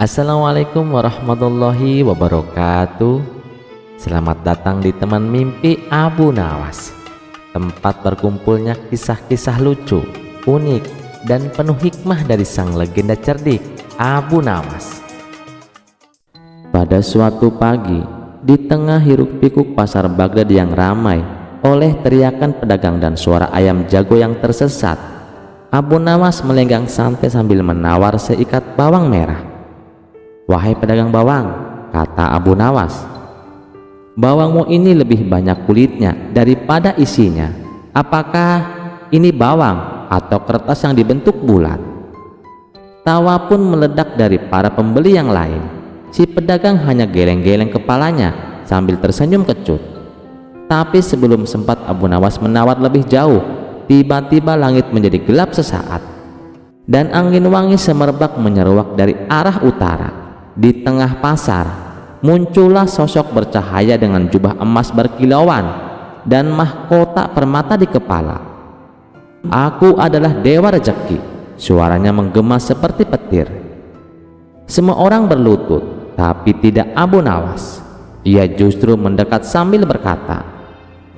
Assalamualaikum warahmatullahi wabarakatuh. Selamat datang di Teman Mimpi Abu Nawas, tempat berkumpulnya kisah-kisah lucu, unik, dan penuh hikmah dari sang legenda cerdik Abu Nawas. Pada suatu pagi, di tengah hiruk-pikuk pasar Baghdad yang ramai oleh teriakan pedagang dan suara ayam jago yang tersesat, Abu Nawas melenggang santai sambil menawar seikat bawang merah. "Wahai pedagang bawang," kata Abu Nawas, "bawangmu ini lebih banyak kulitnya daripada isinya. Apakah ini bawang atau kertas yang dibentuk bulat?" Tawa pun meledak dari para pembeli yang lain. Si pedagang hanya geleng-geleng kepalanya sambil tersenyum kecut. Tapi sebelum sempat Abu Nawas menawar lebih jauh, tiba-tiba langit menjadi gelap sesaat dan angin wangi semerbak menyeruak dari arah utara. Di tengah pasar muncullah sosok bercahaya dengan jubah emas berkilauan dan mahkota permata di kepala. "Aku adalah Dewa Rezeki," suaranya menggema seperti petir. Semua orang berlutut, tapi tidak Abu Nawas. Ia justru mendekat sambil berkata,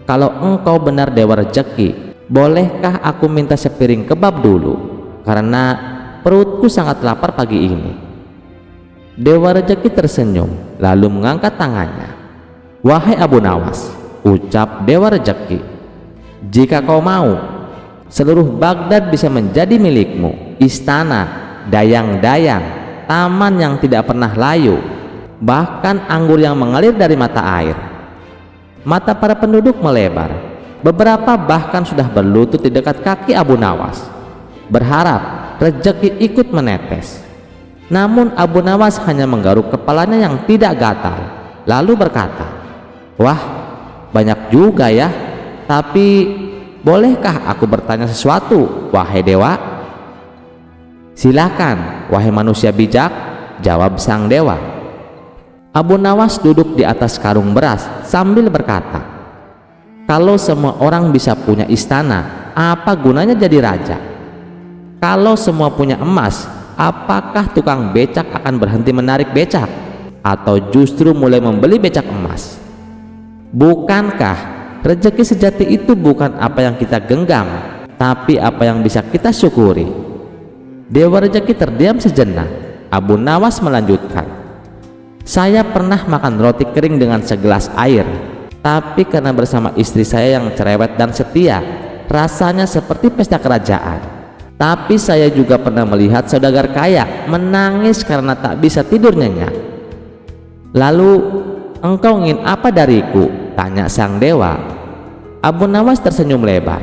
"Kalau engkau benar Dewa Rezeki, bolehkah aku minta sepiring kebab dulu? Karena perutku sangat lapar pagi ini." Dewa Rezeki tersenyum lalu mengangkat tangannya. "Wahai Abu Nawas," ucap Dewa Rezeki, "jika kau mau, seluruh Baghdad bisa menjadi milikmu. Istana, dayang-dayang, taman yang tidak pernah layu, bahkan anggur yang mengalir dari mata air." Mata para penduduk melebar. Beberapa bahkan sudah berlutut di dekat kaki Abu Nawas, berharap rezeki ikut menetes. Namun Abu Nawas hanya menggaruk kepalanya yang tidak gatal, lalu berkata, "Wah, banyak juga ya. Tapi bolehkah aku bertanya sesuatu, wahai dewa?" "Silakan, wahai manusia bijak," jawab sang dewa. Abu Nawas duduk di atas karung beras sambil berkata, "Kalau semua orang bisa punya istana, apa gunanya jadi raja? Kalau semua punya emas, apakah tukang becak akan berhenti menarik becak atau justru mulai membeli becak emas? Bukankah rezeki sejati itu bukan apa yang kita genggam, tapi apa yang bisa kita syukuri?" Dewa Rezeki terdiam sejenak. Abu Nawas melanjutkan, "Saya pernah makan roti kering dengan segelas air, tapi karena bersama istri saya yang cerewet dan setia, rasanya seperti pesta kerajaan. Tapi saya juga pernah melihat saudagar kaya menangis karena tak bisa tidur nyenyak." "Lalu engkau ingin apa dariku?" tanya sang dewa. Abu Nawas tersenyum lebar.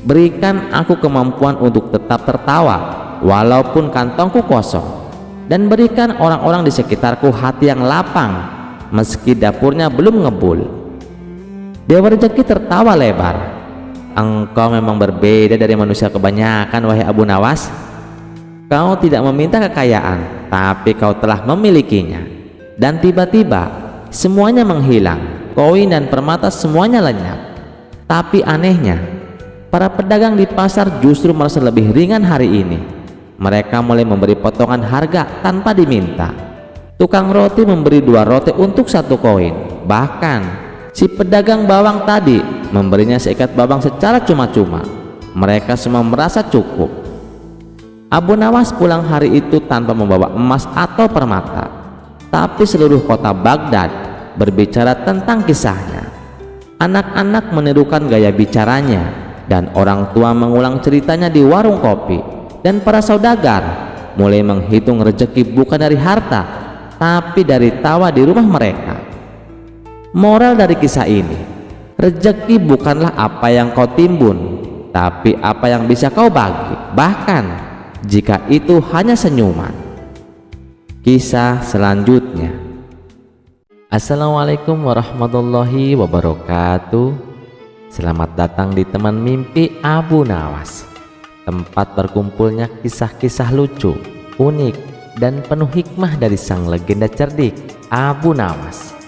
"Berikan aku kemampuan untuk tetap tertawa walaupun kantongku kosong, dan berikan orang-orang di sekitarku hati yang lapang meski dapurnya belum ngebul." Dewa Rezeki tertawa lebar. "Engkau memang berbeda dari manusia kebanyakan, wahai Abu Nawas. Kau tidak meminta kekayaan, tapi kau telah memilikinya. Dan tiba-tiba semuanya menghilang, koin dan permata semuanya lenyap. Tapi anehnya, para pedagang di pasar justru merasa lebih ringan hari ini. Mereka mulai memberi potongan harga tanpa diminta. Tukang roti memberi 2 roti untuk 1 koin. Bahkan si pedagang bawang tadi memberinya seikat bawang secara cuma-cuma. Mereka semua merasa cukup." Abu Nawas pulang hari itu tanpa membawa emas atau permata, tapi seluruh kota Baghdad berbicara tentang kisahnya. Anak-anak menirukan gaya bicaranya, dan orang tua mengulang ceritanya di warung kopi, dan para saudagar mulai menghitung rezeki bukan dari harta, tapi dari tawa di rumah mereka. Moral dari kisah ini, rezeki bukanlah apa yang kau timbun, tapi apa yang bisa kau bagi, bahkan jika itu hanya senyuman. Kisah selanjutnya. Assalamualaikum warahmatullahi wabarakatuh. Selamat datang di Teman Mimpi Abu Nawas, tempat berkumpulnya kisah-kisah lucu, unik, dan penuh hikmah dari sang legenda cerdik Abu Nawas.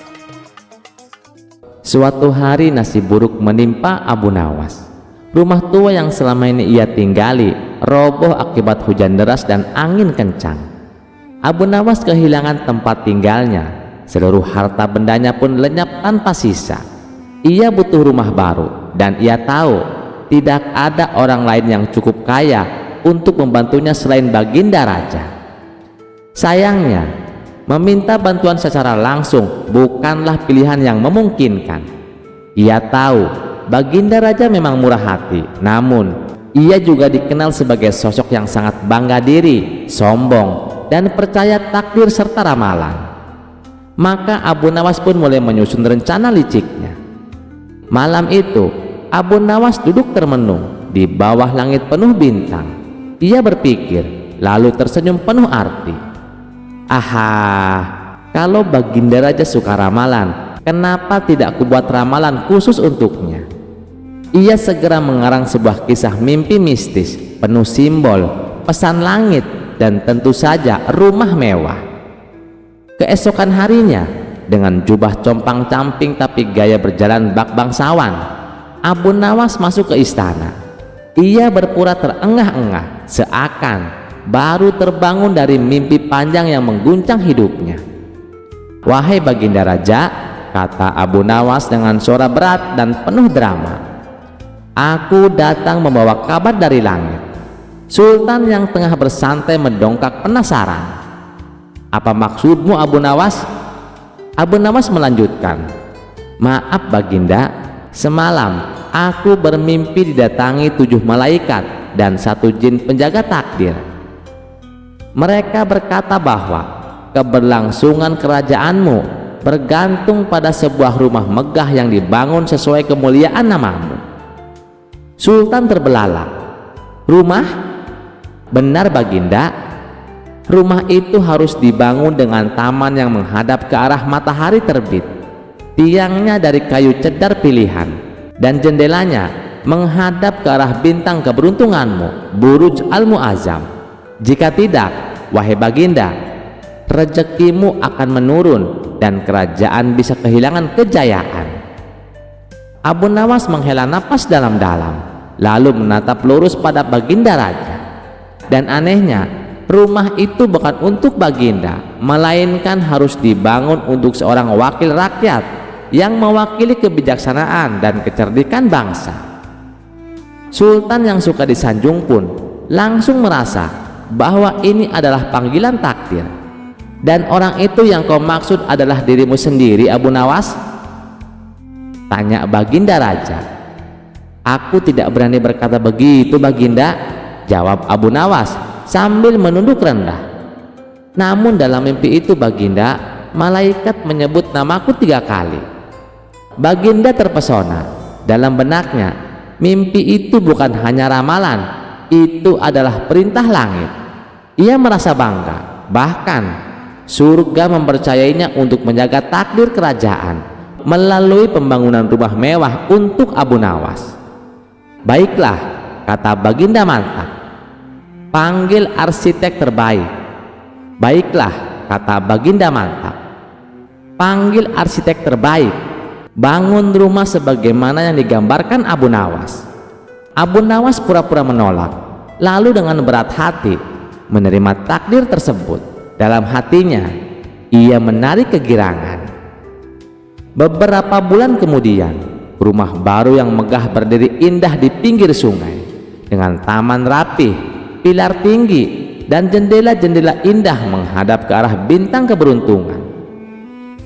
Suatu hari nasib buruk menimpa Abu Nawas. Rumah tua yang selama ini ia tinggali roboh akibat hujan deras dan angin kencang. Abu Nawas kehilangan tempat tinggalnya, seluruh harta bendanya pun lenyap tanpa sisa. Ia butuh rumah baru dan ia tahu tidak ada orang lain yang cukup kaya untuk membantunya selain Baginda Raja. Sayangnya, meminta bantuan secara langsung bukanlah pilihan yang memungkinkan. Ia tahu Baginda Raja memang murah hati, namun ia juga dikenal sebagai sosok yang sangat bangga diri, sombong, dan percaya takdir serta ramalan. Maka Abu Nawas pun mulai menyusun rencana liciknya. Malam itu Abu Nawas duduk termenung di bawah langit penuh bintang. Ia berpikir lalu tersenyum penuh arti. Aha, kalau Baginda Raja suka ramalan, kenapa tidak kubuat ramalan khusus untuknya? Ia segera mengarang sebuah kisah mimpi mistis penuh simbol, pesan langit, dan tentu saja rumah mewah. Keesokan harinya, dengan jubah compang-camping tapi gaya berjalan bak bangsawan, Abu Nawas masuk ke istana. Ia berpura terengah-engah, seakan baru terbangun dari mimpi panjang yang mengguncang hidupnya. "Wahai Baginda Raja," kata Abu Nawas dengan suara berat dan penuh drama, "aku datang membawa kabar dari langit." Sultan yang tengah bersantai mendongkak penasaran. "Apa maksudmu, Abu Nawas?" Abu Nawas melanjutkan, "Maaf Baginda, semalam aku bermimpi didatangi 7 malaikat dan 1 jin penjaga takdir. Mereka berkata bahwa keberlangsungan kerajaanmu bergantung pada sebuah rumah megah yang dibangun sesuai kemuliaan namamu." Sultan terbelalak. "Rumah? Benar Baginda, rumah itu harus dibangun dengan taman yang menghadap ke arah matahari terbit. Tiangnya dari kayu cedar pilihan dan jendelanya menghadap ke arah bintang keberuntunganmu, Buruj Al-Mu'azzam. Jika tidak, wahai Baginda, rezekimu akan menurun dan kerajaan bisa kehilangan kejayaan." Abu Nawas menghela napas dalam-dalam lalu menatap lurus pada Baginda Raja. Dan anehnya, rumah itu bukan untuk Baginda, melainkan harus dibangun untuk seorang wakil rakyat yang mewakili kebijaksanaan dan kecerdikan bangsa. Sultan yang suka disanjung pun langsung merasa bahwa ini adalah panggilan takdir. "Dan orang itu yang kau maksud adalah dirimu sendiri, Abu Nawas?" tanya Baginda Raja. "Aku tidak berani berkata begitu Baginda," jawab Abu Nawas sambil menunduk rendah. "Namun dalam mimpi itu Baginda, malaikat menyebut namaku 3 kali." Baginda terpesona. Dalam benaknya, mimpi itu bukan hanya ramalan, itu adalah perintah langit. Ia merasa bangga, bahkan surga mempercayainya untuk menjaga takdir kerajaan melalui pembangunan rumah mewah untuk Abu Nawas. "Baiklah," kata Baginda mantap, "panggil arsitek terbaik." "Baiklah," kata Baginda mantap, "panggil arsitek terbaik, bangun rumah sebagaimana yang digambarkan Abu Nawas." Abu Nawas pura-pura menolak, lalu dengan berat hati menerima takdir tersebut. Dalam hatinya ia menarik kegirangan. Beberapa bulan kemudian, rumah baru yang megah berdiri indah di pinggir sungai dengan taman rapih, pilar tinggi, dan jendela-jendela indah menghadap ke arah bintang keberuntungan.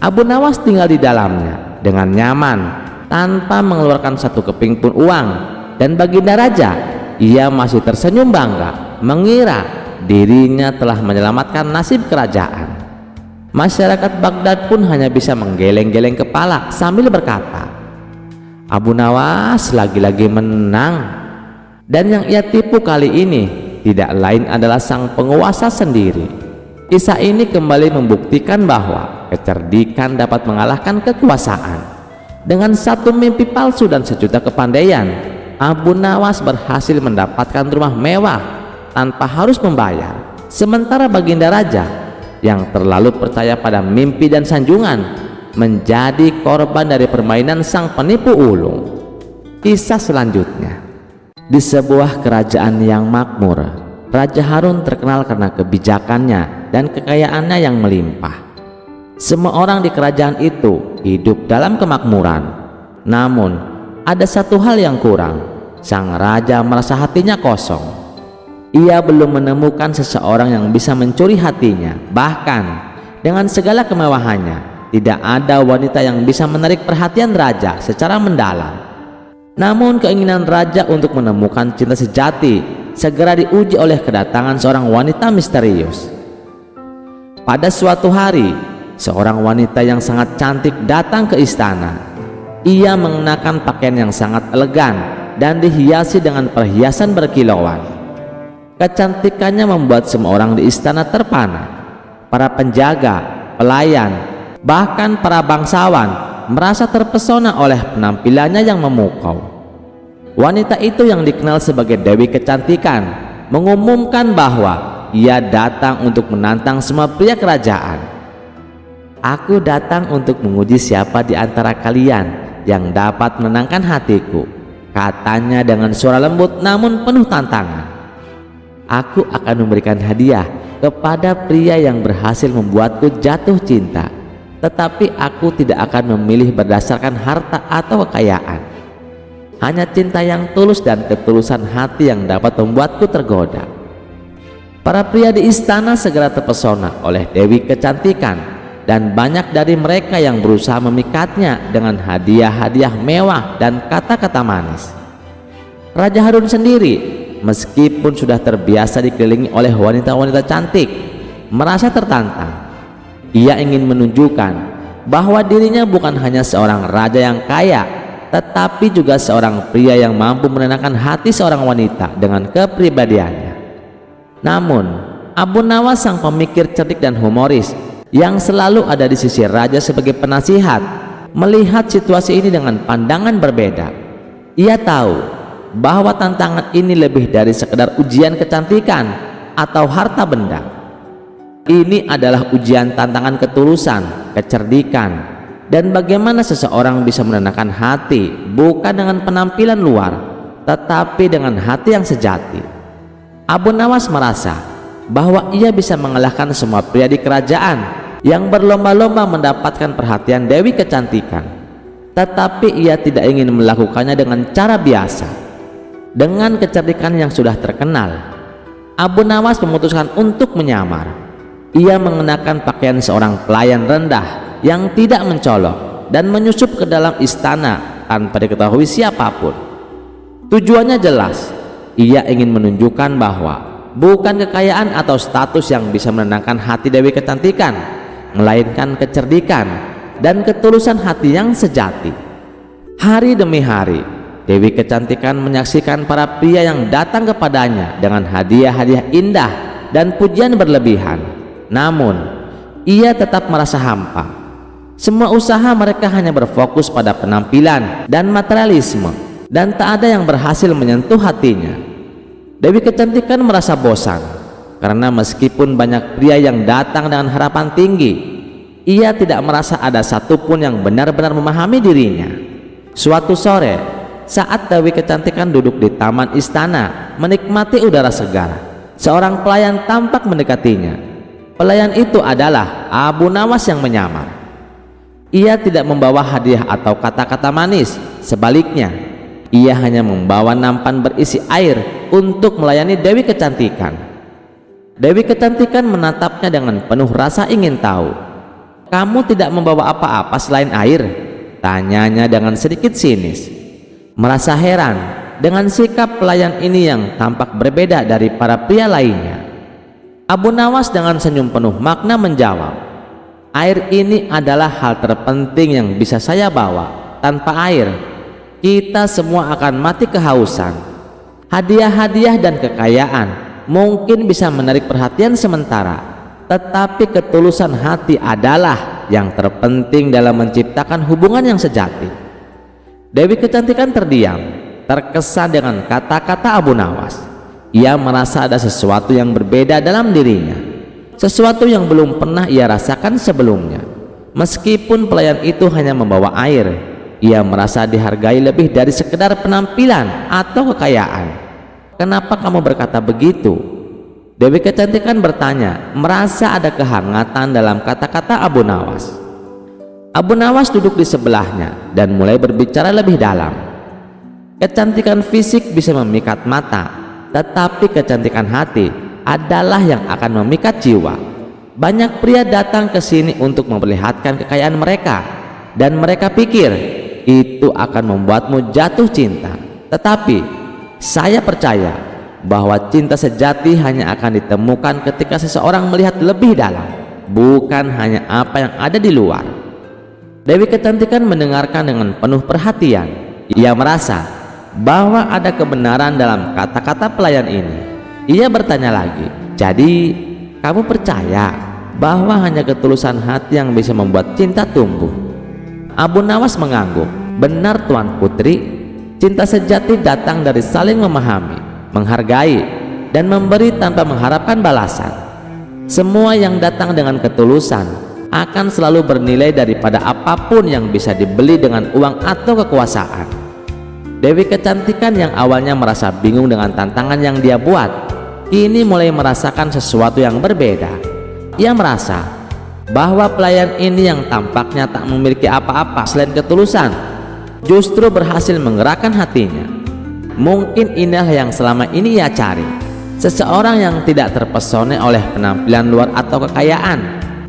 Abu Nawas tinggal di dalamnya dengan nyaman tanpa mengeluarkan 1 keping pun uang, dan Baginda Raja, ia masih tersenyum bangga mengira dirinya telah menyelamatkan nasib kerajaan. Masyarakat Baghdad pun hanya bisa menggeleng-geleng kepala sambil berkata, "Abu Nawas lagi-lagi menang." Dan yang ia tipu kali ini tidak lain adalah sang penguasa sendiri. Kisah ini kembali membuktikan bahwa kecerdikan dapat mengalahkan kekuasaan. Dengan 1 mimpi palsu dan sejuta kepandaian, Abu Nawas berhasil mendapatkan rumah mewah tanpa harus membayar. Sementara Baginda Raja yang terlalu percaya pada mimpi dan sanjungan menjadi korban dari permainan sang penipu ulung. Kisah selanjutnya. Di sebuah kerajaan yang makmur, Raja Harun terkenal karena kebijakannya dan kekayaannya yang melimpah. Semua orang di kerajaan itu hidup dalam kemakmuran. Namun, ada satu hal yang kurang. Sang raja merasa hatinya kosong. Ia belum menemukan seseorang yang bisa mencuri hatinya. Bahkan, dengan segala kemewahannya, tidak ada wanita yang bisa menarik perhatian raja secara mendalam. Namun, keinginan raja untuk menemukan cinta sejati segera diuji oleh kedatangan seorang wanita misterius. Pada suatu hari, seorang wanita yang sangat cantik datang ke istana. Ia mengenakan pakaian yang sangat elegan dan dihiasi dengan perhiasan berkilauan. Kecantikannya membuat semua orang di istana terpana. Para penjaga, pelayan, bahkan para bangsawan merasa terpesona oleh penampilannya yang memukau. Wanita itu yang dikenal sebagai Dewi Kecantikan mengumumkan bahwa ia datang untuk menantang semua pria kerajaan. "Aku datang untuk menguji siapa di antara kalian yang dapat menenangkan hatiku," katanya dengan suara lembut namun penuh tantangan. "Aku akan memberikan hadiah kepada pria yang berhasil membuatku jatuh cinta, tetapi aku tidak akan memilih berdasarkan harta atau kekayaan. Hanya cinta yang tulus dan ketulusan hati yang dapat membuatku tergoda." Para pria di istana segera terpesona oleh Dewi Kecantikan, dan banyak dari mereka yang berusaha memikatnya dengan hadiah-hadiah mewah dan kata-kata manis. Raja Harun sendiri, meskipun sudah terbiasa dikelilingi oleh wanita-wanita cantik, merasa tertantang. Ia ingin menunjukkan bahwa dirinya bukan hanya seorang raja yang kaya, tetapi juga seorang pria yang mampu menenangkan hati seorang wanita dengan kepribadiannya. Namun, Abu Nawas, sang pemikir cerdik dan humoris yang selalu ada di sisi raja sebagai penasihat, melihat situasi ini dengan pandangan berbeda. Ia tahu bahwa tantangan ini lebih dari sekedar ujian kecantikan atau harta benda. Ini adalah ujian tantangan ketulusan, kecerdikan, dan bagaimana seseorang bisa menenangkan hati bukan dengan penampilan luar, tetapi dengan hati yang sejati. Abu Nawas merasa bahwa ia bisa mengalahkan semua pria di kerajaan yang berlomba-lomba mendapatkan perhatian Dewi Kecantikan, tetapi ia tidak ingin melakukannya dengan cara biasa. Dengan kecerdikan yang sudah terkenal, Abu Nawas memutuskan untuk menyamar. Ia mengenakan pakaian seorang pelayan rendah yang tidak mencolok dan menyusup ke dalam istana tanpa diketahui siapapun. Tujuannya jelas. Ia ingin menunjukkan bahwa bukan kekayaan atau status yang bisa menenangkan hati Dewi Kecantikan, melainkan kecerdikan dan ketulusan hati yang sejati. Hari demi hari, Dewi Kecantikan menyaksikan para pria yang datang kepadanya dengan hadiah-hadiah indah dan pujian berlebihan. Namun, ia tetap merasa hampa. Semua usaha mereka hanya berfokus pada penampilan dan materialisme, dan tak ada yang berhasil menyentuh hatinya. Dewi Kecantikan merasa bosan karena meskipun banyak pria yang datang dengan harapan tinggi, ia tidak merasa ada satupun yang benar-benar memahami dirinya. Suatu sore, saat Dewi Kecantikan duduk di taman istana menikmati udara segar, seorang pelayan tampak mendekatinya. Pelayan itu adalah Abu Nawas yang menyamar. Ia tidak membawa hadiah atau kata-kata manis, sebaliknya ia hanya membawa nampan berisi air untuk melayani Dewi Kecantikan. Dewi Kecantikan menatapnya dengan penuh rasa ingin tahu. "Kamu tidak membawa apa-apa selain air?" tanyanya dengan sedikit sinis. Merasa heran dengan sikap pelayan ini yang tampak berbeda dari para pria lainnya, Abu Nawas dengan senyum penuh makna menjawab, "Air ini adalah hal terpenting yang bisa saya bawa. Tanpa air, kita semua akan mati kehausan. Hadiah-hadiah dan kekayaan mungkin bisa menarik perhatian sementara, tetapi ketulusan hati adalah yang terpenting dalam menciptakan hubungan yang sejati." Dewi Kecantikan terdiam, terkesan dengan kata-kata Abu Nawas. Ia merasa ada sesuatu yang berbeda dalam dirinya, sesuatu yang belum pernah ia rasakan sebelumnya. Meskipun pelayan itu hanya membawa air, ia merasa dihargai lebih dari sekedar penampilan atau kekayaan. "Kenapa kamu berkata begitu?" Dewi Kecantikan bertanya, merasa ada kehangatan dalam kata-kata Abu Nawas. Abu Nawas duduk di sebelahnya dan mulai berbicara lebih dalam. Kecantikan fisik bisa memikat mata, tetapi kecantikan hati adalah yang akan memikat jiwa. Banyak pria datang ke sini untuk memperlihatkan kekayaan mereka, dan mereka pikir itu akan membuatmu jatuh cinta. Tetapi saya percaya bahwa cinta sejati hanya akan ditemukan ketika seseorang melihat lebih dalam, bukan hanya apa yang ada di luar. Dewi Kecantikan mendengarkan dengan penuh perhatian. Ia merasa bahwa ada kebenaran dalam kata-kata pelayan ini. Ia bertanya lagi, jadi kamu percaya bahwa hanya ketulusan hati yang bisa membuat cinta tumbuh? Abu Nawas mengangguk. Benar Tuan Putri, cinta sejati datang dari saling memahami, menghargai, dan memberi tanpa mengharapkan balasan. Semua yang datang dengan ketulusan akan selalu bernilai daripada apapun yang bisa dibeli dengan uang atau kekuasaan. Dewi Kecantikan yang awalnya merasa bingung dengan tantangan yang dia buat, kini mulai merasakan sesuatu yang berbeda. Ia merasa bahwa pelayan ini yang tampaknya tak memiliki apa-apa selain ketulusan, justru berhasil menggerakkan hatinya. Mungkin inilah yang selama ini ia cari, seseorang yang tidak terpesona oleh penampilan luar atau kekayaan,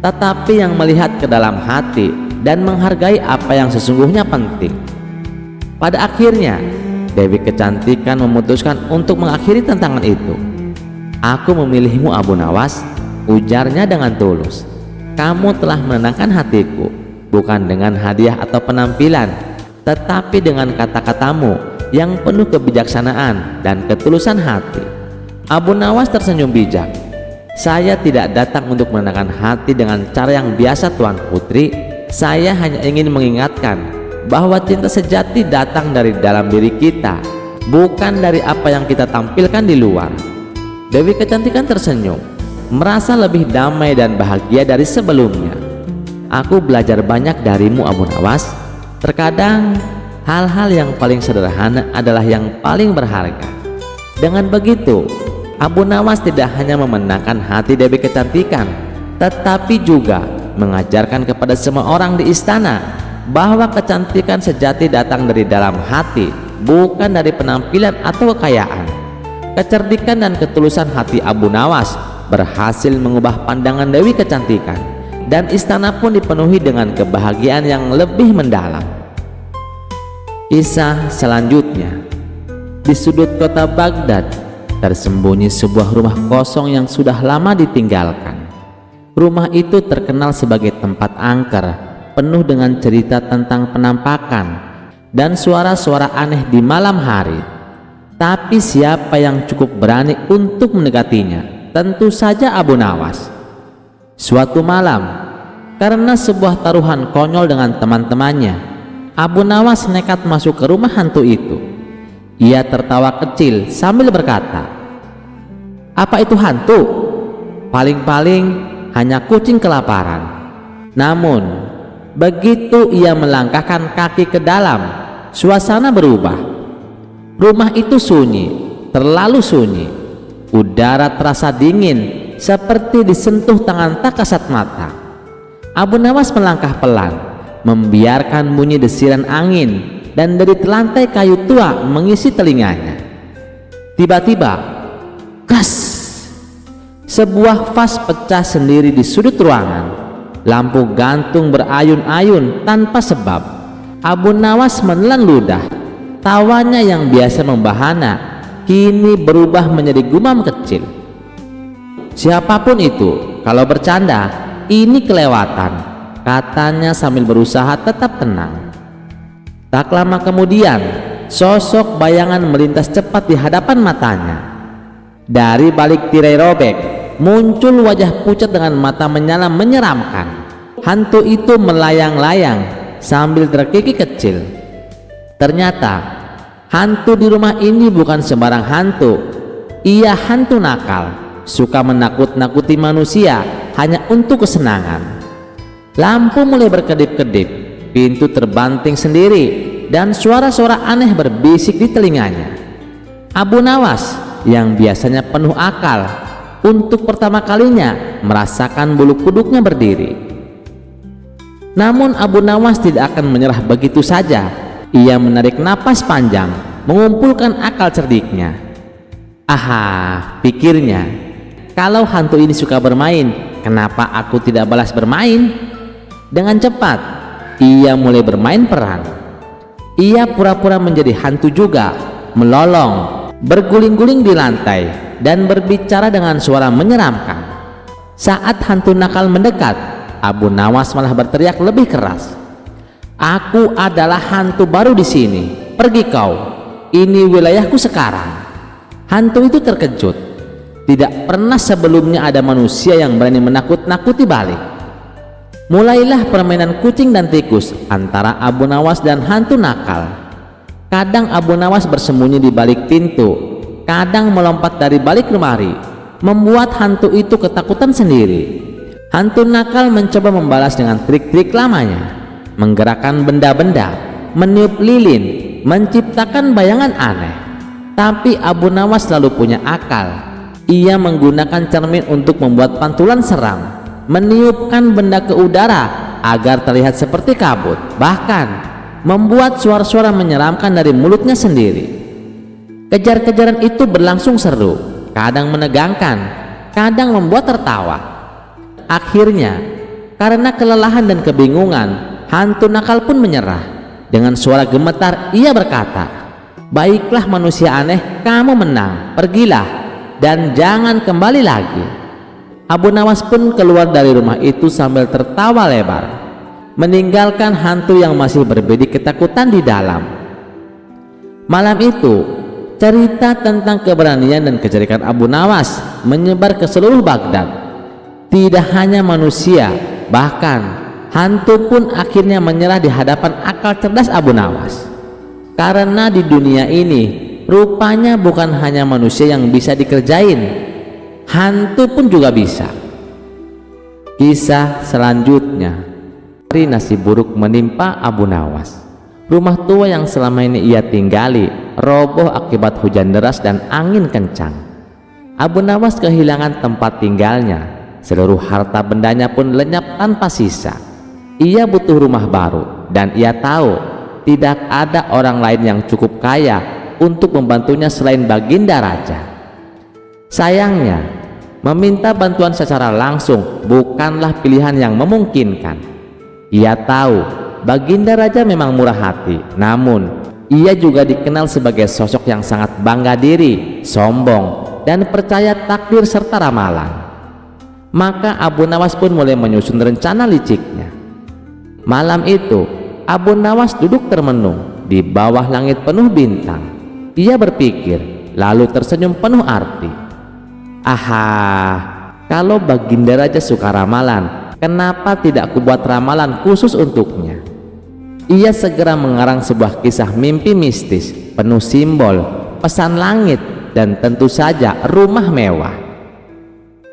tetapi yang melihat ke dalam hati dan menghargai apa yang sesungguhnya penting. Pada akhirnya Dewi Kecantikan memutuskan untuk mengakhiri tantangan itu. Aku memilihmu Abu Nawas, ujarnya dengan tulus. Kamu telah menenangkan hatiku, bukan dengan hadiah atau penampilan, tetapi dengan kata-katamu yang penuh kebijaksanaan dan ketulusan hati. Abu Nawas tersenyum bijak. Saya tidak datang untuk menenangkan hati dengan cara yang biasa Tuan Putri. Saya hanya ingin mengingatkan bahwa cinta sejati datang dari dalam diri kita, bukan dari apa yang kita tampilkan di luar. Dewi Kecantikan tersenyum, merasa lebih damai dan bahagia dari sebelumnya. Aku belajar banyak darimu Abu Nawas. Terkadang hal-hal yang paling sederhana adalah yang paling berharga. Dengan begitu, Abu Nawas tidak hanya memenangkan hati Dewi Kecantikan, tetapi juga mengajarkan kepada semua orang di istana bahwa kecantikan sejati datang dari dalam hati, bukan dari penampilan atau kekayaan. Kecerdikan dan ketulusan hati Abu Nawas berhasil mengubah pandangan Dewi Kecantikan, dan istana pun dipenuhi dengan kebahagiaan yang lebih mendalam. Kisah selanjutnya. Di sudut kota Baghdad tersembunyi sebuah rumah kosong yang sudah lama ditinggalkan. Rumah itu terkenal sebagai tempat angker, penuh dengan cerita tentang penampakan dan suara-suara aneh di malam hari. Tapi siapa yang cukup berani untuk mendekatinya? Tentu saja Abu Nawas. Suatu malam, karena sebuah taruhan konyol dengan teman-temannya, Abu Nawas nekat masuk ke rumah hantu itu. Ia tertawa kecil sambil berkata, "Apa itu hantu? Paling-paling hanya kucing kelaparan." Namun, begitu ia melangkahkan kaki ke dalam, suasana berubah. Rumah itu sunyi, terlalu sunyi. Udara terasa dingin, seperti disentuh tangan tak kasat mata. Abu Nawas melangkah pelan, membiarkan bunyi desiran angin dan dari lantai kayu tua mengisi telinganya. Tiba-tiba, kras! Sebuah vas pecah sendiri di sudut ruangan. Lampu gantung berayun-ayun tanpa sebab. Abu Nawas menelan ludah. Tawanya yang biasa membahana kini berubah menjadi gumam kecil. "Siapapun itu, kalau bercanda, ini kelewatan," katanya sambil berusaha tetap tenang. Tak lama kemudian, sosok bayangan melintas cepat di hadapan matanya. Dari balik tirai robek, muncul wajah pucat dengan mata menyala menyeramkan. Hantu itu melayang-layang sambil terkikik kecil. Ternyata hantu di rumah ini bukan sembarang hantu. Ia hantu nakal, suka menakut-nakuti manusia hanya untuk kesenangan. Lampu mulai berkedip-kedip, pintu terbanting sendiri, dan suara-suara aneh berbisik di telinganya. Abu Nawas yang biasanya penuh akal, untuk pertama kalinya merasakan bulu kuduknya berdiri. Namun Abu Nawas tidak akan menyerah begitu saja. Ia menarik napas panjang, mengumpulkan akal cerdiknya. Aha, pikirnya, kalau hantu ini suka bermain, kenapa aku tidak balas bermain? Dengan cepat, ia mulai bermain peran. Ia pura-pura menjadi hantu juga, melolong, berguling-guling di lantai, dan berbicara dengan suara menyeramkan. Saat hantu nakal mendekat, Abu Nawas malah berteriak lebih keras. Aku adalah hantu baru di sini. Pergi kau. Ini wilayahku sekarang. Hantu itu terkejut. Tidak pernah sebelumnya ada manusia yang berani menakut-nakuti balik. Mulailah permainan kucing dan tikus antara Abu Nawas dan hantu nakal. Kadang Abu Nawas bersembunyi di balik pintu, kadang melompat dari balik lemari, membuat hantu itu ketakutan sendiri. Hantu nakal mencoba membalas dengan trik-trik lamanya, menggerakkan benda-benda, meniup lilin, menciptakan bayangan aneh. Tapi Abu Nawas selalu punya akal. Ia menggunakan cermin untuk membuat pantulan seram, meniupkan benda ke udara agar terlihat seperti kabut, bahkan membuat suara-suara menyeramkan dari mulutnya sendiri. Kejar-kejaran itu berlangsung seru, kadang menegangkan, kadang membuat tertawa. Akhirnya, karena kelelahan dan kebingungan, hantu nakal pun menyerah. Dengan suara gemetar ia berkata, "Baiklah manusia aneh, kamu menang, pergilah dan jangan kembali lagi." Abu Nawas pun keluar dari rumah itu sambil tertawa lebar, meninggalkan hantu yang masih berbidik ketakutan di dalam. Malam itu, cerita tentang keberanian dan kejerikan Abu Nawas menyebar ke seluruh Baghdad. Tidak hanya manusia, bahkan hantu pun akhirnya menyerah di hadapan akal cerdas Abu Nawas. Karena di dunia ini rupanya bukan hanya manusia yang bisa dikerjain, hantu pun juga bisa. Kisah selanjutnya. Hari nasib buruk menimpa Abu Nawas. Rumah tua yang selama ini ia tinggali roboh akibat hujan deras dan angin kencang. Abu Nawas kehilangan tempat tinggalnya. Seluruh harta bendanya pun lenyap tanpa sisa. Ia butuh rumah baru dan ia tahu tidak ada orang lain yang cukup kaya untuk membantunya selain Baginda Raja. Sayangnya, meminta bantuan secara langsung bukanlah pilihan yang memungkinkan. Ia tahu Baginda Raja memang murah hati, namun ia juga dikenal sebagai sosok yang sangat bangga diri, sombong, dan percaya takdir serta ramalan. Maka Abu Nawas pun mulai menyusun rencana liciknya. Malam itu Abu Nawas duduk termenung di bawah langit penuh bintang. Ia berpikir, lalu tersenyum penuh arti. Aha, kalau Baginda Raja suka ramalan, kenapa tidak kubuat ramalan khusus untuknya? Ia segera mengarang sebuah kisah mimpi mistis penuh simbol, pesan langit, dan tentu saja rumah mewah.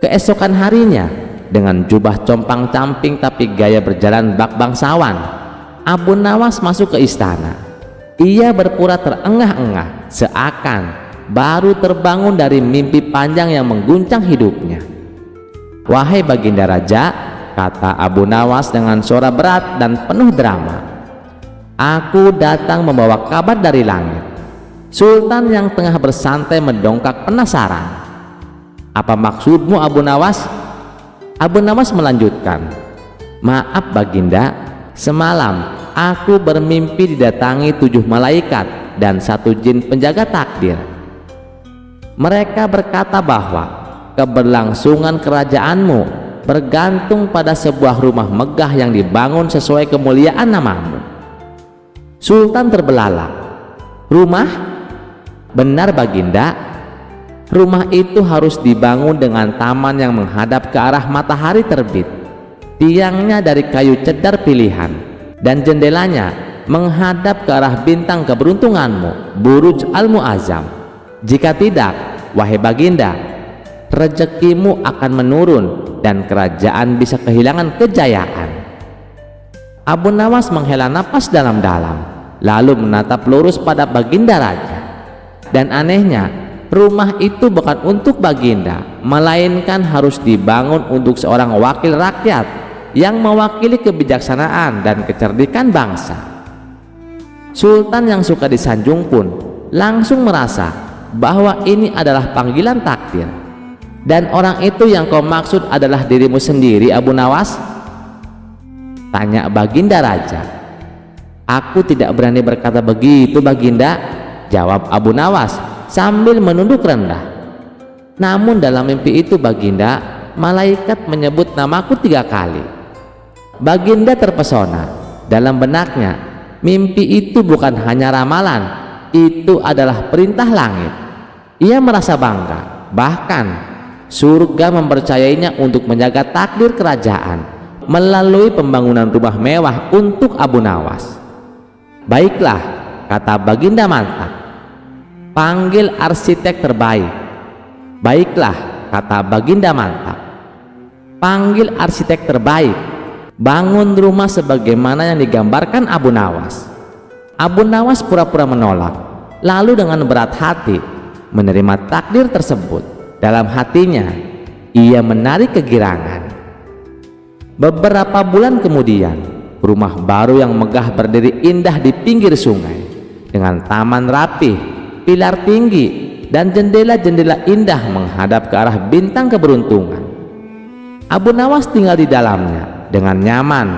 Keesokan harinya, dengan jubah compang-camping tapi gaya berjalan bak bangsawan, Abu Nawas masuk ke istana. Ia berpura terengah-engah, seakan baru terbangun dari mimpi panjang yang mengguncang hidupnya. "Wahai Baginda Raja," kata Abu Nawas dengan suara berat dan penuh drama, "aku datang membawa kabar dari langit." Sultan yang tengah bersantai mendongak penasaran. "Apa maksudmu Abu Nawas?" Abu Nawas melanjutkan, "Maaf Baginda, semalam aku bermimpi didatangi 7 malaikat dan 1 jin penjaga takdir. Mereka berkata bahwa keberlangsungan kerajaanmu bergantung pada sebuah rumah megah yang dibangun sesuai kemuliaan namamu." Sultan terbelalak. "Rumah? Benar Baginda. Rumah itu harus dibangun dengan taman yang menghadap ke arah matahari terbit. Tiangnya dari kayu cedar pilihan dan jendelanya menghadap ke arah bintang keberuntunganmu, Buruj Al-Mu'azzam. Jika tidak, wahai Baginda, rezekimu akan menurun dan kerajaan bisa kehilangan kejayaan." Abu Nawas menghela napas dalam-dalam, lalu menatap lurus pada Baginda Raja. Dan anehnya, rumah itu bukan untuk Baginda, melainkan harus dibangun untuk seorang wakil rakyat yang mewakili kebijaksanaan dan kecerdikan bangsa. Sultan yang suka disanjung pun langsung merasa bahwa ini adalah panggilan takdir. Dan orang itu yang kau maksud adalah dirimu sendiri, Abu Nawas? Tanya Baginda Raja. Aku tidak berani berkata begitu, Baginda, jawab Abu Nawas sambil menunduk rendah. Namun dalam mimpi itu, Baginda, malaikat menyebut namaku 3 kali. Baginda terpesona. Dalam benaknya, mimpi itu bukan hanya ramalan, itu adalah perintah langit. Ia merasa bangga, bahkan surga mempercayainya untuk menjaga takdir kerajaan melalui pembangunan rumah mewah untuk Abu Nawas. Baiklah, kata Baginda mantap, panggil arsitek terbaik. Baiklah, kata Baginda mantap, panggil arsitek terbaik, bangun rumah sebagaimana yang digambarkan Abu Nawas. Abu Nawas pura-pura menolak, lalu dengan berat hati menerima takdir tersebut. Dalam hatinya ia menarik kegirangan. Beberapa bulan kemudian, rumah baru yang megah berdiri indah di pinggir sungai dengan taman rapih, pilar tinggi, dan jendela-jendela indah menghadap ke arah bintang keberuntungan. Abu Nawas tinggal di dalamnya dengan nyaman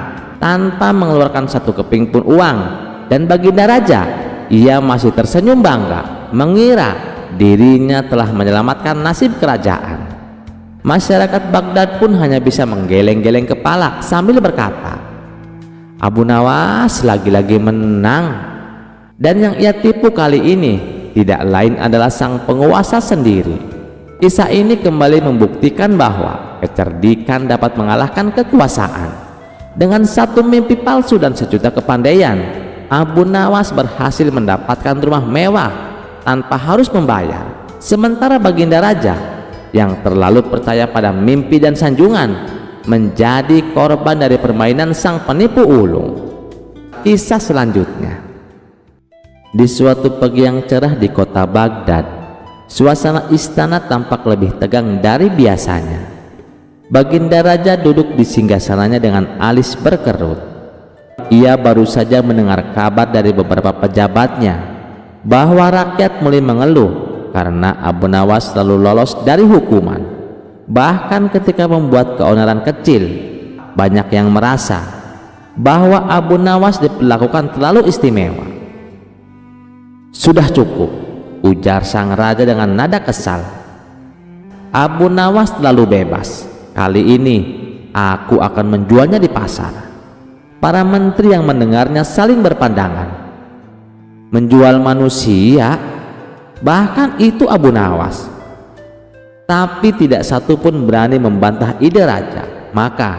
tanpa mengeluarkan 1 keping pun uang. Dan Baginda Raja, ia masih tersenyum bangga mengira dirinya telah menyelamatkan nasib kerajaan. Masyarakat Baghdad pun hanya bisa menggeleng-geleng kepala sambil berkata, Abu Nawas lagi-lagi menang. Dan yang ia tipu kali ini tidak lain adalah sang penguasa sendiri. Kisah ini kembali membuktikan bahwa kecerdikan dapat mengalahkan kekuasaan. Dengan 1 mimpi palsu dan 1 juta kepandaian, Abu Nawas berhasil mendapatkan rumah mewah tanpa harus membayar. Sementara Baginda Raja yang terlalu percaya pada mimpi dan sanjungan menjadi korban dari permainan sang penipu ulung. Kisah selanjutnya. Di suatu pagi yang cerah di kota Baghdad, suasana istana tampak lebih tegang dari biasanya. Baginda Raja duduk di singgasananya dengan alis berkerut. Ia baru saja mendengar kabar dari beberapa pejabatnya bahwa rakyat mulai mengeluh karena Abu Nawas selalu lolos dari hukuman. Bahkan ketika membuat keonaran kecil, banyak yang merasa bahwa Abu Nawas diperlakukan terlalu istimewa. Sudah cukup, ujar sang raja dengan nada kesal. Abu Nawas terlalu bebas. Kali ini aku akan menjualnya di pasar. Para menteri yang mendengarnya saling berpandangan. Menjual manusia, bahkan itu Abu Nawas. Tapi tidak satu pun berani membantah ide raja. Maka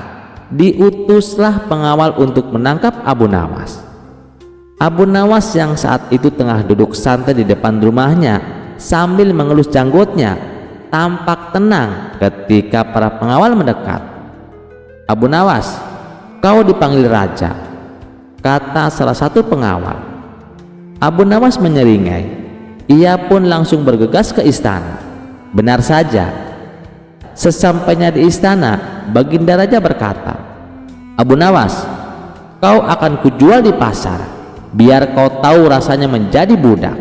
diutuslah pengawal untuk menangkap Abu Nawas. Abu Nawas yang saat itu tengah duduk santai di depan rumahnya sambil mengelus janggutnya, tampak tenang ketika para pengawal mendekat. Abu Nawas, kau dipanggil raja, kata salah satu pengawal. Abu Nawas menyeringai. Ia pun langsung bergegas ke istana. Benar saja, sesampainya di istana, Baginda Raja berkata, Abu Nawas, kau akan kujual di pasar, biar kau tahu rasanya menjadi budak.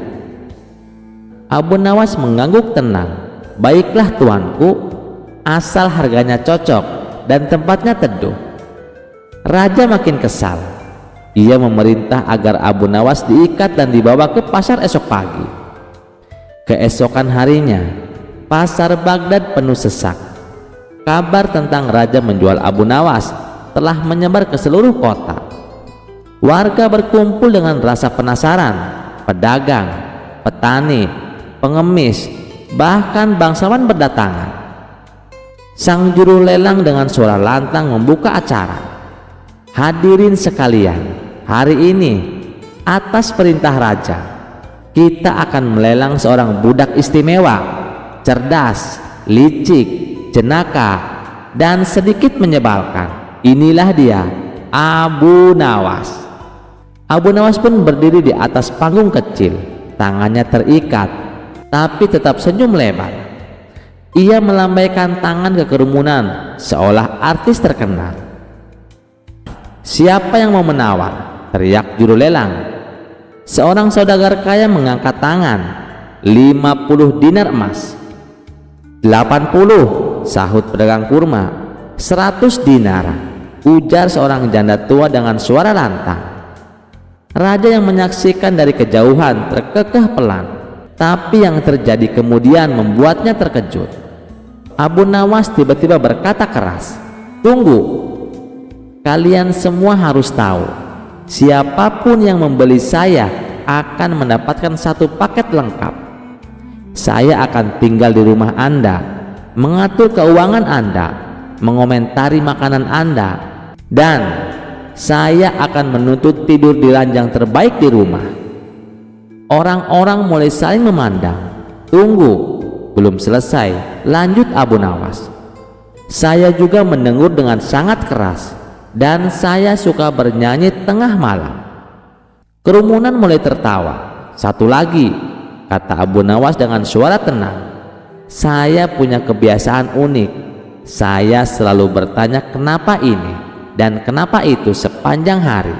Abu Nawas mengangguk tenang. Baiklah tuanku, asal harganya cocok dan tempatnya teduh. Raja makin kesal. Ia memerintah agar Abu Nawas diikat dan dibawa ke pasar esok pagi. Keesokan harinya, pasar Baghdad penuh sesak. Kabar tentang raja menjual Abu Nawas telah menyebar ke seluruh kota. Warga berkumpul dengan rasa penasaran. Pedagang, petani, pengemis, bahkan bangsawan berdatangan. Sang juru lelang dengan suara lantang membuka acara. Hadirin sekalian, hari ini atas perintah raja, kita akan melelang seorang budak istimewa, cerdas, licik, jenaka, dan sedikit menyebalkan. Inilah dia, Abu Nawas. Abu Nawas pun berdiri di atas panggung kecil, tangannya terikat, tapi tetap senyum lebar. Ia melambaikan tangan ke kerumunan seolah artis terkenal. "Siapa yang mau menawar?" teriak juru lelang. Seorang saudagar kaya mengangkat tangan. 50 dinar emas. 80, sahut pedagang kurma. 100 dinar, ujar seorang janda tua dengan suara lantang. Raja yang menyaksikan dari kejauhan terkekeh pelan, tapi yang terjadi kemudian membuatnya terkejut. Abu Nawas tiba-tiba berkata keras, "Tunggu, kalian semua harus tahu, siapapun yang membeli saya akan mendapatkan satu paket lengkap. Saya akan tinggal di rumah Anda, mengatur keuangan Anda, mengomentari makanan Anda, dan saya akan menuntut tidur di ranjang terbaik di rumah." Orang-orang mulai saling memandang. "Tunggu, belum selesai," lanjut Abu Nawas. "Saya juga mendengur dengan sangat keras, dan saya suka bernyanyi tengah malam." Kerumunan mulai tertawa. "Satu lagi," kata Abu Nawas dengan suara tenang, "saya punya kebiasaan unik. Saya selalu bertanya kenapa ini dan kenapa itu sepanjang hari.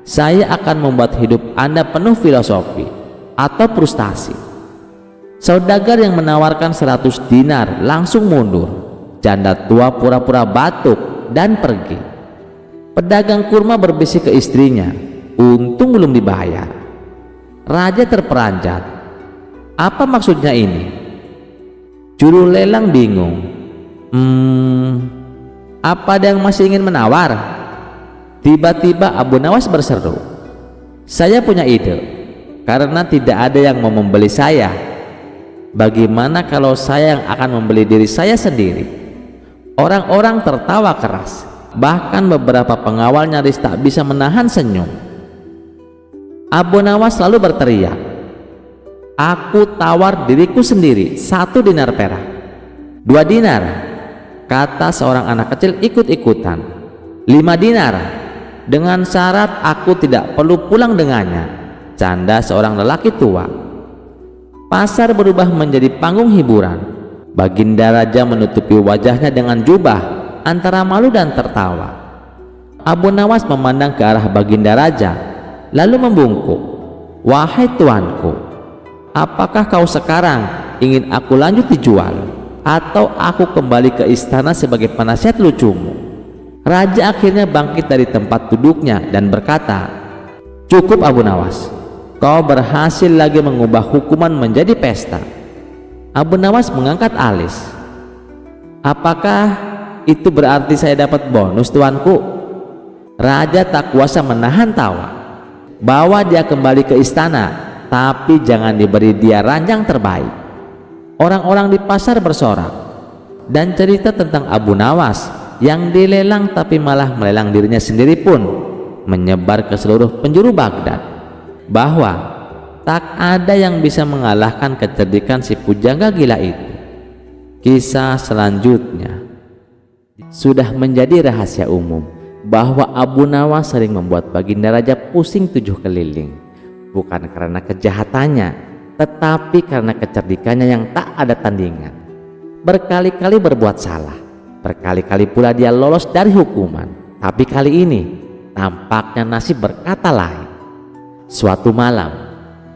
Saya akan membuat hidup Anda penuh filosofi atau frustasi." Saudagar yang menawarkan 100 dinar langsung mundur. Janda tua pura-pura batuk dan pergi. Pedagang kurma berbisik ke istrinya, "Untung belum dibayar." Raja terperanjat. "Apa maksudnya ini?" Juru lelang bingung. Apa ada yang masih ingin menawar?" Tiba-tiba Abu Nawas berseru, "Saya punya ide. Karena tidak ada yang mau membeli saya, bagaimana kalau saya yang akan membeli diri saya sendiri?" Orang-orang tertawa keras. Bahkan beberapa pengawal nyaris tak bisa menahan senyum. Abu Nawas lalu berteriak, "Aku tawar diriku sendiri 1 dinar perak." 2 dinar, kata seorang anak kecil ikut-ikutan. 5 dinar, dengan syarat aku tidak perlu pulang dengannya, canda seorang lelaki tua. Pasar berubah menjadi panggung hiburan. Baginda Raja menutupi wajahnya dengan jubah antara malu dan tertawa. Abu Nawas memandang ke arah Baginda Raja lalu membungkuk, "Wahai tuanku, apakah kau sekarang ingin aku lanjut dijual atau aku kembali ke istana sebagai penasihat lucumu?" Raja akhirnya bangkit dari tempat duduknya dan berkata, "Cukup Abu Nawas, kau berhasil lagi mengubah hukuman menjadi pesta." Abu Nawas mengangkat alis. "Apakah itu berarti saya dapat bonus tuanku?" Raja tak kuasa menahan tawa. "Bawa dia kembali ke istana, tapi jangan diberi dia ranjang terbaik." Orang-orang di pasar bersorak, dan cerita tentang Abu Nawas yang dilelang tapi malah melelang dirinya sendiri pun menyebar ke seluruh penjuru Baghdad, bahwa tak ada yang bisa mengalahkan kecerdikan si pujangga gila itu. Kisah selanjutnya sudah menjadi rahasia umum bahwa Abu Nawas sering membuat Baginda Raja pusing 7 keliling, bukan karena kejahatannya, tetapi karena kecerdikannya yang tak ada tandingan. Berkali-kali berbuat salah, berkali-kali pula dia lolos dari hukuman, tapi kali ini tampaknya nasib berkata lain. Suatu malam,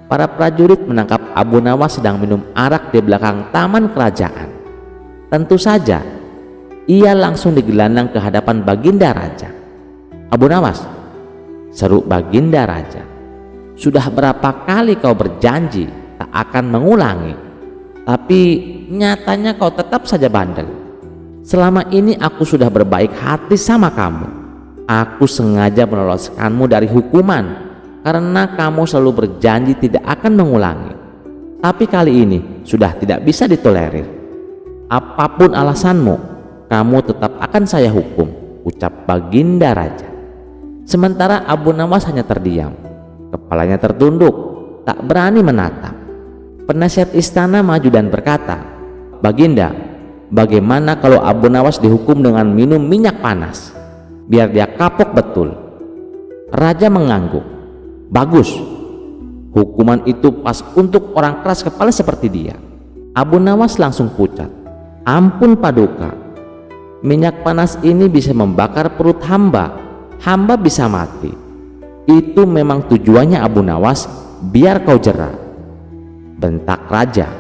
para prajurit menangkap Abu Nawas sedang minum arak di belakang taman kerajaan. Tentu saja ia langsung digelandang ke hadapan Baginda Raja. "Abu Nawas," seru Baginda Raja, "sudah berapa kali kau berjanji tak akan mengulangi, tapi nyatanya kau tetap saja bandel. Selama ini aku sudah berbaik hati sama kamu. Aku sengaja meloloskanmu dari hukuman karena kamu selalu berjanji tidak akan mengulangi. Tapi kali ini sudah tidak bisa ditolerir. Apapun alasanmu, kamu tetap akan saya hukum," ucap Baginda Raja. Sementara Abu Nawas hanya terdiam, kepalanya tertunduk, tak berani menatap. Penasihat istana maju dan berkata, "Baginda, bagaimana kalau Abu Nawas dihukum dengan minum minyak panas, biar dia kapok betul?" Raja mengangguk. "Bagus, Hukuman itu pas untuk orang keras kepala seperti dia. Abu Nawas langsung pucat. Ampun Paduka, minyak panas ini bisa membakar perut hamba. Hamba bisa mati. Itu memang tujuannya Abu Nawas, biar kau jera, bentak raja.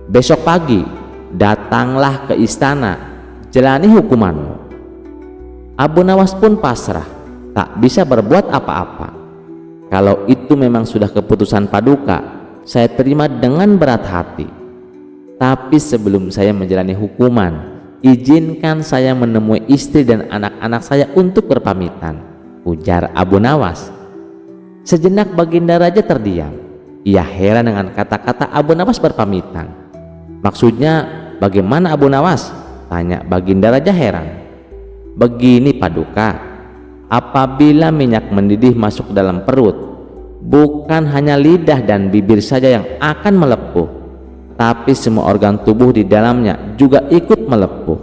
Besok pagi datanglah ke istana, jalani hukumanmu. Abu Nawas pun pasrah, tak bisa berbuat apa-apa. Kalau itu memang sudah keputusan Paduka, saya terima dengan berat hati. Tapi sebelum saya menjalani hukuman, izinkan saya menemui istri dan anak-anak saya untuk berpamitan, ujar Abu Nawas. Sejenak Baginda Raja terdiam. Ia heran dengan kata-kata Abu Nawas berpamitan. Maksudnya bagaimana Abu Nawas? Tanya Baginda Raja heran. Begini Paduka, apabila minyak mendidih masuk dalam perut, bukan hanya lidah dan bibir saja yang akan melepuh, tapi semua organ tubuh di dalamnya juga ikut melepuh.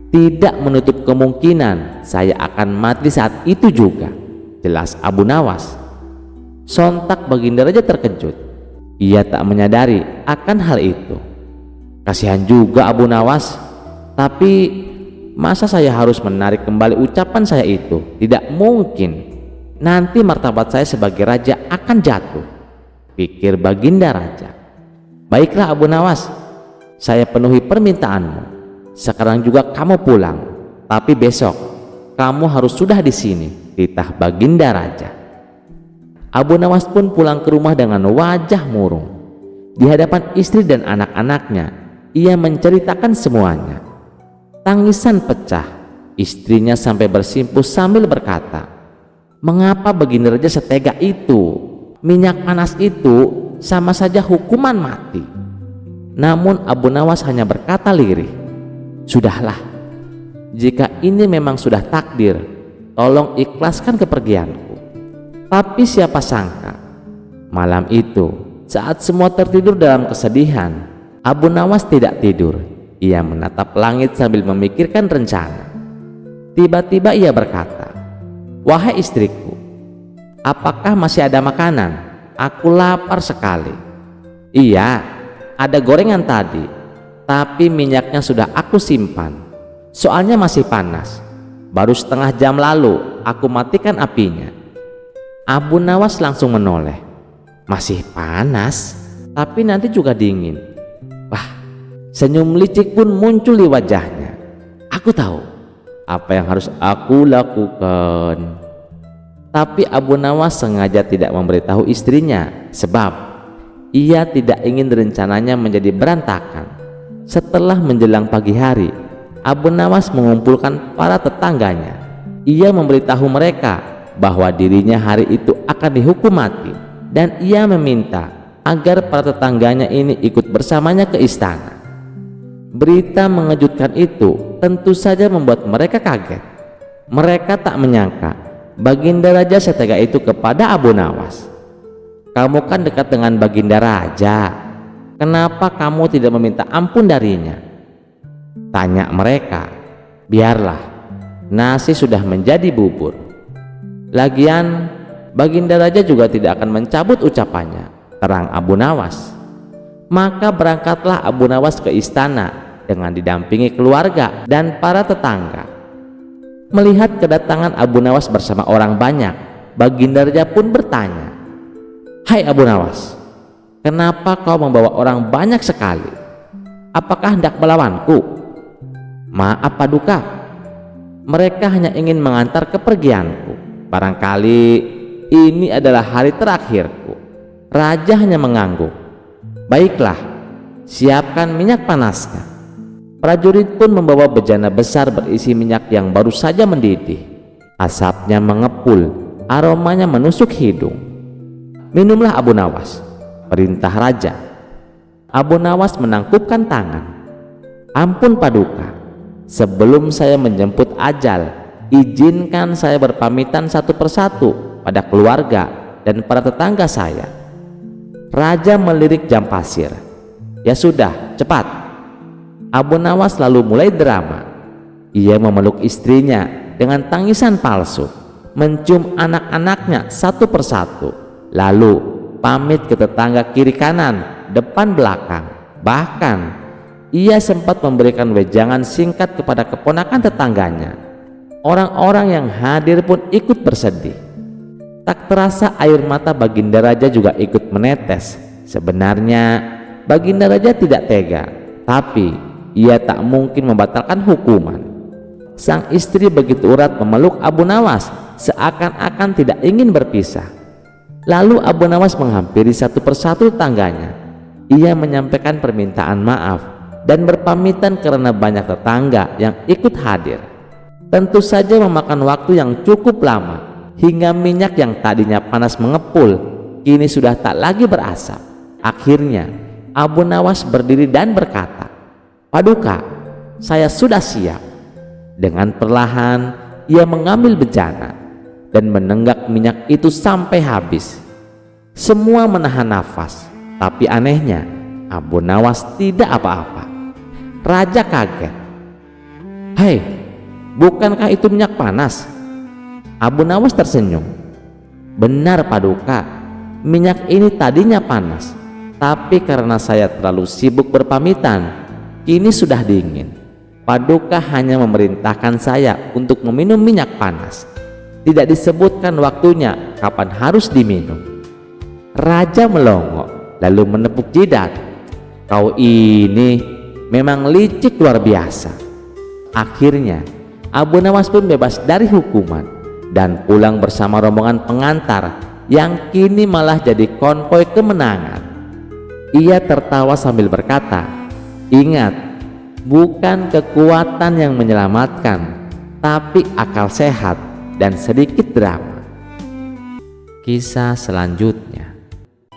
Tidak menutup kemungkinan saya akan mati saat itu juga, jelas Abu Nawas. Sontak Baginda Raja terkejut. Ia tak menyadari akan hal itu. Kasihan juga Abu Nawas, tapi masa saya harus menarik kembali ucapan saya itu? Tidak mungkin. Nanti martabat saya sebagai raja akan jatuh, pikir Baginda Raja. Baiklah Abu Nawas, saya penuhi permintaanmu. Sekarang juga kamu pulang, tapi besok kamu harus sudah di sini, titah Baginda Raja. Abu Nawas pun pulang ke rumah dengan wajah murung. Di hadapan istri dan anak-anaknya, ia menceritakan semuanya. Tangisan pecah, istrinya sampai bersimpuh sambil berkata, mengapa Baginda Raja setega itu? Minyak panas itu sama saja hukuman mati. Namun Abu Nawas hanya berkata lirih, sudahlah, jika ini memang sudah takdir, tolong ikhlaskan kepergianku. Tapi siapa sangka, malam itu saat semua tertidur dalam kesedihan, Abu Nawas tidak tidur. Ia menatap langit sambil memikirkan rencana. Tiba-tiba ia berkata, wahai istriku, apakah masih ada makanan? Aku lapar sekali. Iya, ada gorengan tadi, tapi minyaknya sudah aku simpan. Soalnya masih panas. Baru setengah jam lalu aku matikan apinya. Abu Nawas langsung menoleh. Masih panas, tapi nanti juga dingin. Senyum licik pun muncul di wajahnya. Aku tahu apa yang harus aku lakukan. Tapi Abu Nawas sengaja tidak memberitahu istrinya, sebab ia tidak ingin rencananya menjadi berantakan. Setelah menjelang pagi hari, Abu Nawas mengumpulkan para tetangganya. Ia memberitahu mereka bahwa dirinya hari itu akan dihukum mati, dan ia meminta agar para tetangganya ini ikut bersamanya ke istana. Berita mengejutkan itu tentu saja membuat mereka kaget. Mereka tak menyangka Baginda Raja setega itu kepada Abu Nawas. Kamu kan dekat dengan Baginda Raja, kenapa kamu tidak meminta ampun darinya? Tanya mereka. Biarlah, nasi sudah menjadi bubur. Lagian Baginda Raja juga tidak akan mencabut ucapannya, terang Abu Nawas. Maka berangkatlah Abu Nawas ke istana dengan didampingi keluarga dan para tetangga. Melihat kedatangan Abu Nawas bersama orang banyak, Baginda Raja pun bertanya, hai Abu Nawas, kenapa kau membawa orang banyak sekali? Apakah hendak melawanku? Maaf Paduka, mereka hanya ingin mengantar kepergianku. Barangkali ini adalah hari terakhirku. Raja hanya mengangguk. Baiklah, siapkan minyak panasnya. Prajurit pun membawa bejana besar berisi minyak yang baru saja mendidih. Asapnya mengepul, aromanya menusuk hidung. Minumlah Abu Nawas, perintah raja. Abu Nawas menangkupkan tangan. Ampun Paduka, sebelum saya menjemput ajal, izinkan saya berpamitan satu persatu pada keluarga dan para tetangga saya. Raja melirik jam pasir. Ya sudah, cepat. Abu Nawas lalu mulai drama. Ia memeluk istrinya dengan tangisan palsu, mencium anak-anaknya satu persatu, lalu pamit ke tetangga kiri kanan, depan belakang. Bahkan ia sempat memberikan wejangan singkat kepada keponakan tetangganya. Orang-orang yang hadir pun ikut bersedih. Tak terasa air mata Baginda Raja juga ikut menetes. Sebenarnya Baginda Raja tidak tega, tapi ia tak mungkin membatalkan hukuman. Sang istri begitu erat memeluk Abu Nawas, seakan-akan tidak ingin berpisah. Lalu Abu Nawas menghampiri satu persatu tetangganya. Ia menyampaikan permintaan maaf dan berpamitan karena banyak tetangga yang ikut hadir. Tentu saja memakan waktu yang cukup lama, hingga minyak yang tadinya panas mengepul kini sudah tak lagi berasap. Akhirnya Abu Nawas berdiri dan berkata, "Paduka, saya sudah siap." Dengan perlahan ia mengambil bejana dan menenggak minyak itu sampai habis. Semua menahan nafas, tapi anehnya Abu Nawas tidak apa-apa. Raja kaget. "Hei, bukankah itu minyak panas?" Abu Nawas tersenyum. "Benar Paduka, minyak ini tadinya panas, tapi karena saya terlalu sibuk berpamitan, kini sudah dingin. Paduka hanya memerintahkan saya untuk meminum minyak panas. Tidak disebutkan waktunya kapan harus diminum." Raja melongo lalu menepuk jidat. "Kau ini memang licik luar biasa." Akhirnya Abu Nawas pun bebas dari hukuman dan pulang bersama rombongan pengantar yang kini malah jadi konvoi kemenangan. Ia tertawa sambil berkata, "Ingat, bukan kekuatan yang menyelamatkan, tapi akal sehat dan sedikit drama." Kisah selanjutnya.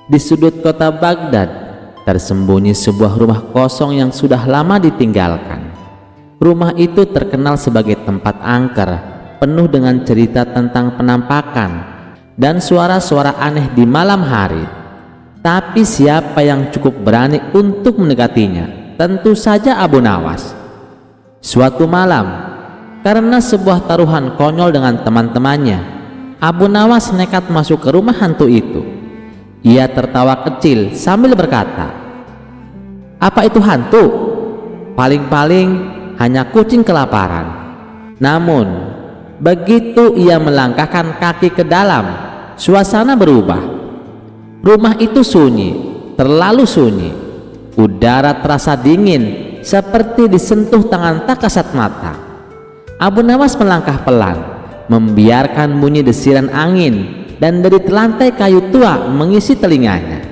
Di sudut kota Baghdad tersembunyi sebuah rumah kosong yang sudah lama ditinggalkan. Rumah itu terkenal sebagai tempat angker, penuh dengan cerita tentang penampakan dan suara-suara aneh di malam hari. Tapi siapa yang cukup berani untuk mendekatinya? Tentu saja Abu Nawas. Suatu malam, karena sebuah taruhan konyol dengan teman-temannya, Abu Nawas nekat masuk ke rumah hantu itu. Ia tertawa kecil sambil berkata, "Apa itu hantu? Paling-paling hanya kucing kelaparan." Namun begitu ia melangkahkan kaki ke dalam, suasana berubah. Rumah itu sunyi, terlalu sunyi. Udara terasa dingin, seperti disentuh tangan tak kasat mata. Abu Nawas melangkah pelan, membiarkan bunyi desiran angin dan dari lantai kayu tua mengisi telinganya.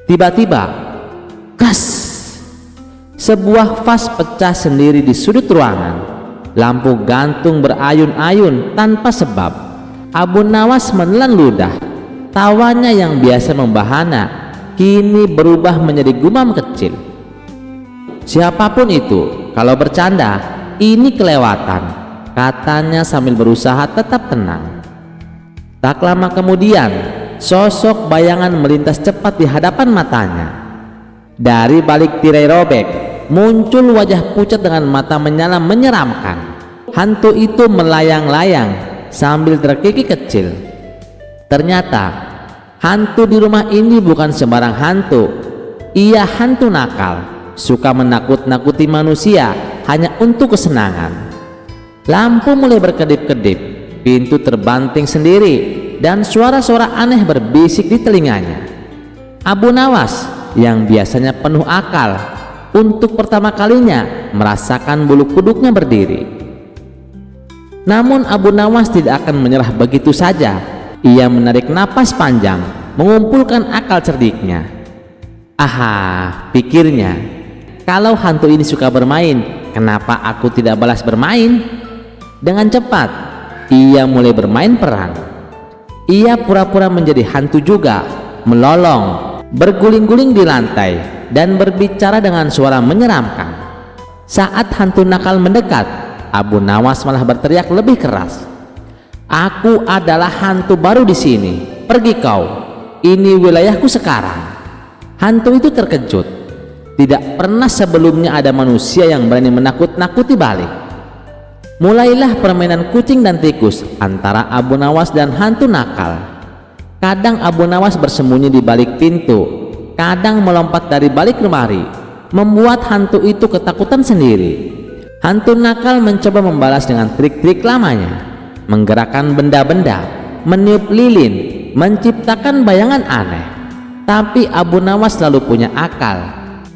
Tiba-tiba, kas! Sebuah vas pecah sendiri di sudut ruangan. Lampu gantung berayun-ayun tanpa sebab. Abu Nawas menelan ludah. Tawanya yang biasa membahana kini berubah menjadi gumam kecil. "Siapapun itu, kalau bercanda, ini kelewatan," katanya sambil berusaha tetap tenang. Tak lama kemudian, sosok bayangan melintas cepat di hadapan matanya. Dari balik tirai robek muncul wajah pucat dengan mata menyala menyeramkan. Hantu itu melayang-layang sambil terkikik kecil. Ternyata hantu di rumah ini bukan sembarang hantu. Ia hantu nakal, suka menakut-nakuti manusia hanya untuk kesenangan. Lampu mulai berkedip-kedip, pintu terbanting sendiri, dan suara-suara aneh berbisik di telinganya. Abu Nawas yang biasanya penuh akal, untuk pertama kalinya merasakan bulu kuduknya berdiri. Namun Abu Nawas tidak akan menyerah begitu saja. Ia menarik napas panjang, mengumpulkan akal cerdiknya. "Aha," pikirnya, "kalau hantu ini suka bermain, kenapa aku tidak balas bermain?" Dengan cepat ia mulai bermain peran. Ia pura-pura menjadi hantu juga, melolong, berguling-guling di lantai, dan berbicara dengan suara menyeramkan. Saat hantu nakal mendekat, Abu Nawas malah berteriak lebih keras, "Aku adalah hantu baru di sini. Pergi kau. Ini wilayahku sekarang." Hantu itu terkejut. Tidak pernah sebelumnya ada manusia yang berani menakut-nakuti balik. Mulailah permainan kucing dan tikus antara Abu Nawas dan hantu nakal. Kadang Abu Nawas bersembunyi di balik pintu, kadang melompat dari balik lemari, membuat hantu itu ketakutan sendiri. Hantu nakal mencoba membalas dengan trik-trik lamanya, menggerakkan benda-benda, meniup lilin, menciptakan bayangan aneh. Tapi Abu Nawas selalu punya akal.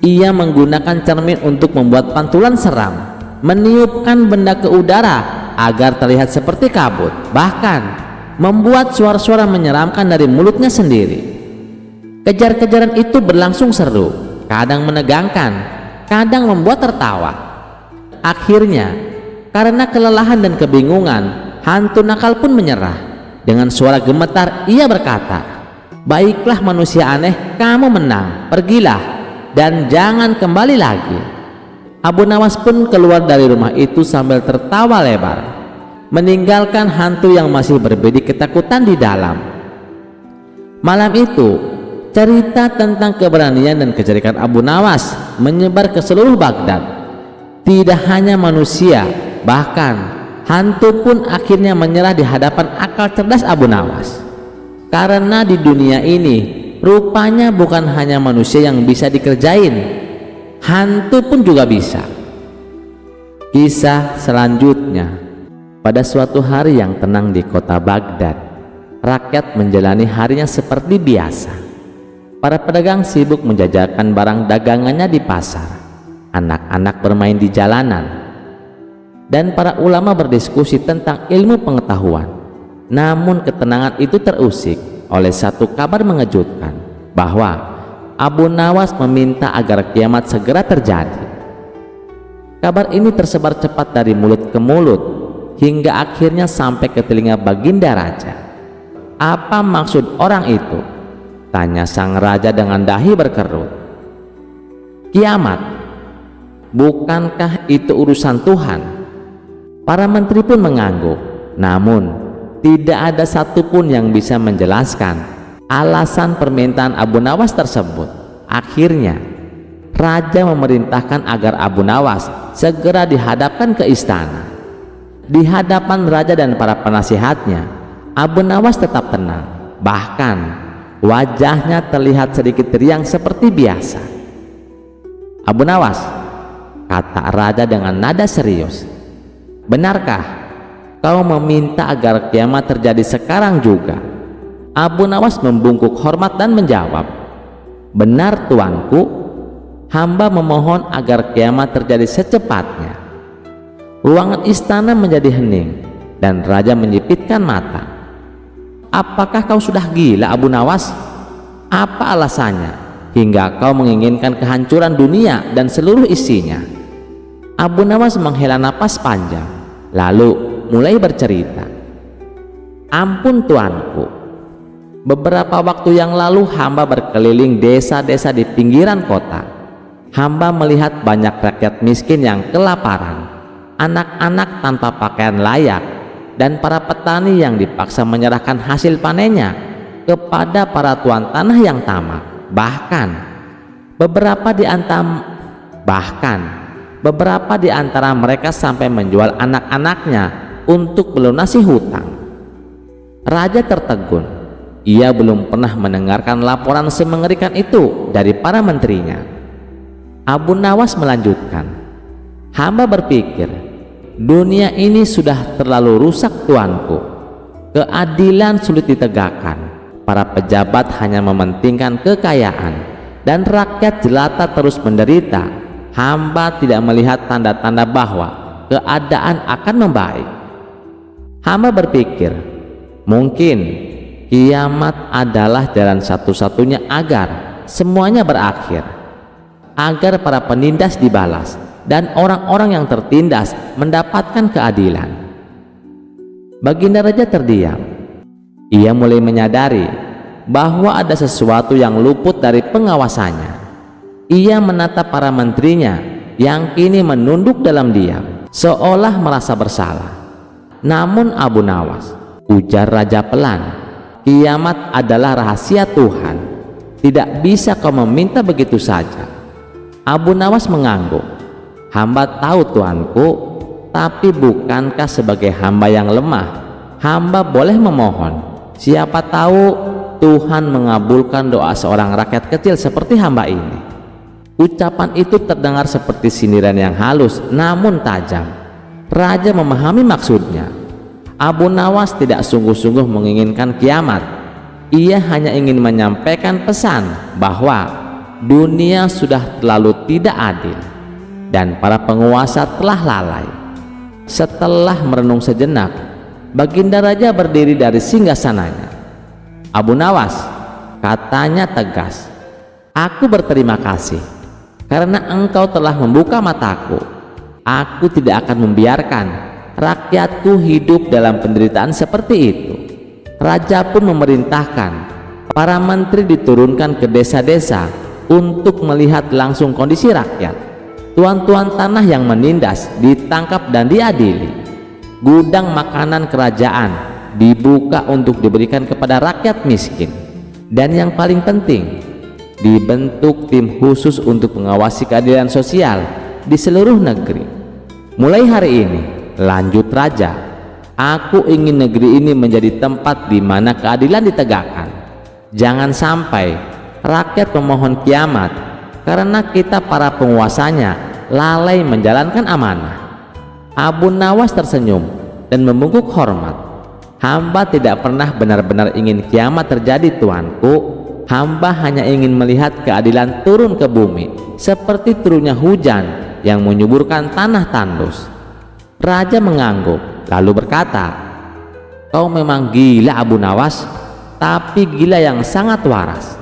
Ia menggunakan cermin untuk membuat pantulan seram, meniupkan benda ke udara agar terlihat seperti kabut, bahkan membuat suara-suara menyeramkan dari mulutnya sendiri. Kejar-kejaran itu berlangsung seru, kadang menegangkan, kadang membuat tertawa. Akhirnya, karena kelelahan dan kebingungan, hantu nakal pun menyerah. Dengan suara gemetar ia berkata, "Baiklah manusia aneh, kamu menang, pergilah dan jangan kembali lagi." Abu Nawas pun keluar dari rumah itu sambil tertawa lebar, meninggalkan hantu yang masih berbidik ketakutan di dalam. Malam itu, cerita tentang keberanian dan kejerikan Abu Nawas menyebar ke seluruh Baghdad. Tidak hanya manusia, bahkan hantu pun akhirnya menyerah di hadapan akal cerdas Abu Nawas. Karena di dunia ini, rupanya bukan hanya manusia yang bisa dikerjain, hantu pun juga bisa. Kisah selanjutnya. Pada suatu hari yang tenang di kota Baghdad, rakyat menjalani harinya seperti biasa. Para pedagang sibuk menjajakan barang dagangannya di pasar, anak-anak bermain di jalanan, dan para ulama berdiskusi tentang ilmu pengetahuan. Namun ketenangan itu terusik oleh satu kabar mengejutkan, bahwa Abu Nawas meminta agar kiamat segera terjadi. Kabar ini tersebar cepat dari mulut ke mulut, hingga akhirnya sampai ke telinga Baginda Raja. "Apa maksud orang itu?" tanya sang raja dengan dahi berkerut. "Kiamat. Bukankah itu urusan Tuhan?" Para menteri pun mengangguk, namun tidak ada satupun yang bisa menjelaskan alasan permintaan Abu Nawas tersebut. Akhirnya raja memerintahkan agar Abu Nawas segera dihadapkan ke istana. Di hadapan raja dan para penasihatnya, Abu Nawas tetap tenang, bahkan wajahnya terlihat sedikit riang seperti biasa. "Abu Nawas," kata raja dengan nada serius, "benarkah kau meminta agar kiamat terjadi sekarang juga?" Abu Nawas membungkuk hormat dan menjawab, "Benar tuanku, hamba memohon agar kiamat terjadi secepatnya." Ruangan istana menjadi hening dan raja menyipitkan mata. "Apakah kau sudah gila, Abu Nawas? Apa alasannya hingga kau menginginkan kehancuran dunia dan seluruh isinya?" Abu Nawas menghela napas panjang, lalu mulai bercerita. "Ampun tuanku, beberapa waktu yang lalu hamba berkeliling desa-desa di pinggiran kota. Hamba melihat banyak rakyat miskin yang kelaparan, anak-anak tanpa pakaian layak, dan para petani yang dipaksa menyerahkan hasil panennya kepada para tuan tanah yang tamak. Bahkan beberapa di antara mereka sampai menjual anak-anaknya untuk melunasi hutang." Raja tertegun. Ia belum pernah mendengarkan laporan semengerikan itu dari para menterinya. Abu Nawas melanjutkan, "Hamba berpikir, dunia ini sudah terlalu rusak tuanku. Keadilan sulit ditegakkan. Para pejabat hanya mementingkan kekayaan, dan rakyat jelata terus menderita. Hamba tidak melihat tanda-tanda bahwa keadaan akan membaik. Hamba berpikir, mungkin kiamat adalah jalan satu-satunya agar semuanya berakhir, agar para penindas dibalas dan orang-orang yang tertindas mendapatkan keadilan." Baginda Raja terdiam. Ia mulai menyadari bahwa ada sesuatu yang luput dari pengawasannya. Ia menatap para menterinya yang kini menunduk dalam diam, seolah merasa bersalah. "Namun Abu Nawas," ujar raja pelan, "kiamat adalah rahasia Tuhan. Tidak bisa kau meminta begitu saja." Abu Nawas mengangguk. "Hamba tahu tuanku, tapi bukankah sebagai hamba yang lemah, hamba boleh memohon? Siapa tahu Tuhan mengabulkan doa seorang rakyat kecil seperti hamba ini." Ucapan itu terdengar seperti sindiran yang halus namun tajam. Raja memahami maksudnya. Abu Nawas tidak sungguh-sungguh menginginkan kiamat. Ia hanya ingin menyampaikan pesan bahwa dunia sudah terlalu tidak adil dan para penguasa telah lalai. Setelah merenung sejenak, Baginda Raja berdiri dari singgasananya. "Abu Nawas," katanya tegas, "aku berterima kasih karena engkau telah membuka mataku. Aku tidak akan membiarkan rakyatku hidup dalam penderitaan seperti itu." Raja pun memerintahkan para menteri diturunkan ke desa-desa untuk melihat langsung kondisi rakyat. Tuan-tuan tanah yang menindas ditangkap dan diadili. Gudang makanan kerajaan dibuka untuk diberikan kepada rakyat miskin. Dan yang paling penting, dibentuk tim khusus untuk mengawasi keadilan sosial di seluruh negeri. "Mulai hari ini," lanjut raja, "aku ingin negeri ini menjadi tempat di mana keadilan ditegakkan. Jangan sampai rakyat memohon kiamat karena kita para penguasanya lalai menjalankan amanah." Abu Nawas tersenyum dan membungkuk hormat. "Hamba tidak pernah benar-benar ingin kiamat terjadi, tuanku. Hamba hanya ingin melihat keadilan turun ke bumi seperti turunnya hujan yang menyuburkan tanah tandus." Raja mengangguk lalu berkata, "Kau memang gila, Abu Nawas, tapi gila yang sangat waras."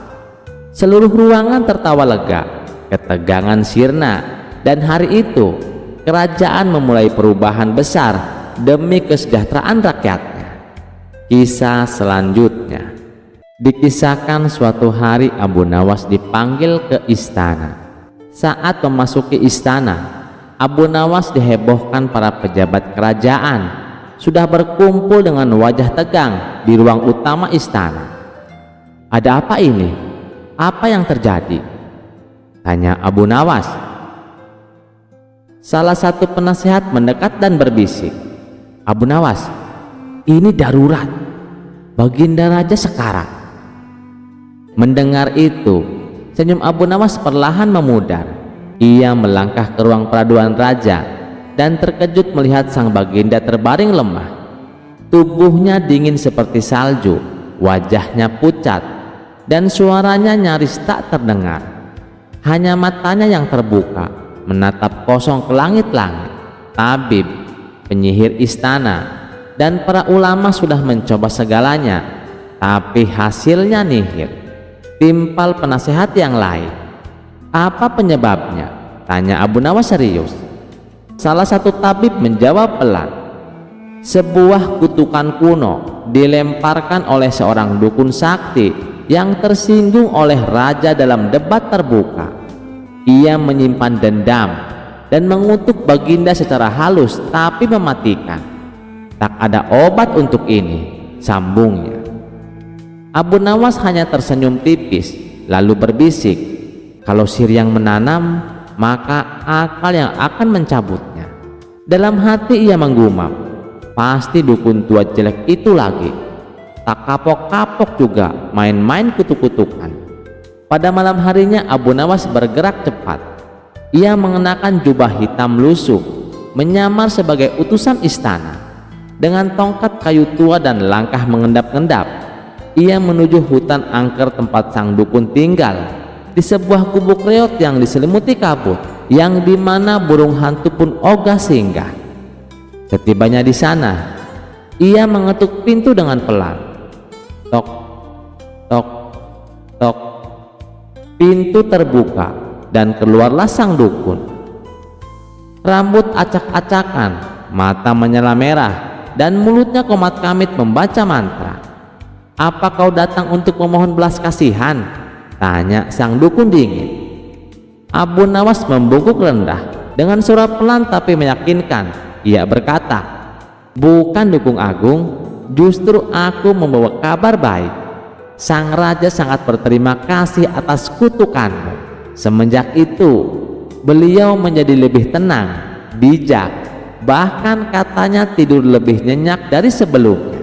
Seluruh ruangan tertawa lega, ketegangan sirna, dan hari itu kerajaan memulai perubahan besar demi kesejahteraan rakyatnya. Kisah selanjutnya dikisahkan suatu hari Abu Nawas dipanggil ke istana. Saat memasuki istana, Abu Nawas dihebohkan para pejabat kerajaan sudah berkumpul dengan wajah tegang di ruang utama istana. "Ada apa ini? Apa yang terjadi?" tanya Abu Nawas. Salah satu penasehat mendekat dan berbisik, "Abu Nawas, ini darurat. Baginda Raja sekarat." Mendengar itu, senyum Abu Nawas perlahan memudar. Ia melangkah ke ruang peraduan raja dan terkejut melihat sang baginda terbaring lemah. Tubuhnya dingin seperti salju, wajahnya pucat, dan suaranya nyaris tak terdengar. Hanya matanya yang terbuka menatap kosong ke langit-langit. Tabib, penyihir istana, dan para ulama sudah mencoba segalanya, tapi hasilnya nihil. Timpal penasehat yang lain. "Apa penyebabnya?" tanya Abu Nawas serius. Salah satu tabib menjawab pelan, "Sebuah kutukan kuno dilemparkan oleh seorang dukun sakti yang tersinggung oleh raja dalam debat terbuka. Ia menyimpan dendam dan mengutuk baginda secara halus tapi mematikan. Tak ada obat untuk ini," sambungnya. Abu Nawas hanya tersenyum tipis lalu berbisik, "Kalau sihir yang menanam, maka akal yang akan mencabutnya." Dalam hati ia menggumam, "Pasti dukun tua jelek itu lagi. Tak kapok-kapok juga main-main kutuk-kutukan." Pada malam harinya Abu Nawas bergerak cepat. Ia mengenakan jubah hitam lusuh, menyamar sebagai utusan istana. Dengan tongkat kayu tua dan langkah mengendap-endap, ia menuju hutan angker tempat sang dukun tinggal, di sebuah gubuk reot yang diselimuti kabut, yang dimana burung hantu pun ogah singgah. Setibanya di sana, ia mengetuk pintu dengan pelan. Tok, tok, tok. Pintu terbuka dan keluarlah sang dukun. Rambut acak-acakan, mata menyala merah, dan mulutnya komat kamit membaca mantra. "Apa kau datang untuk memohon belas kasihan?" tanya sang dukun dingin. Abu Nawas membungkuk rendah dengan suara pelan tapi meyakinkan. Ia berkata, "Bukan Dukung Agung, justru aku membawa kabar baik. Sang raja sangat berterima kasih atas kutukanmu. Semenjak itu beliau menjadi lebih tenang, bijak, bahkan katanya tidur lebih nyenyak dari sebelumnya."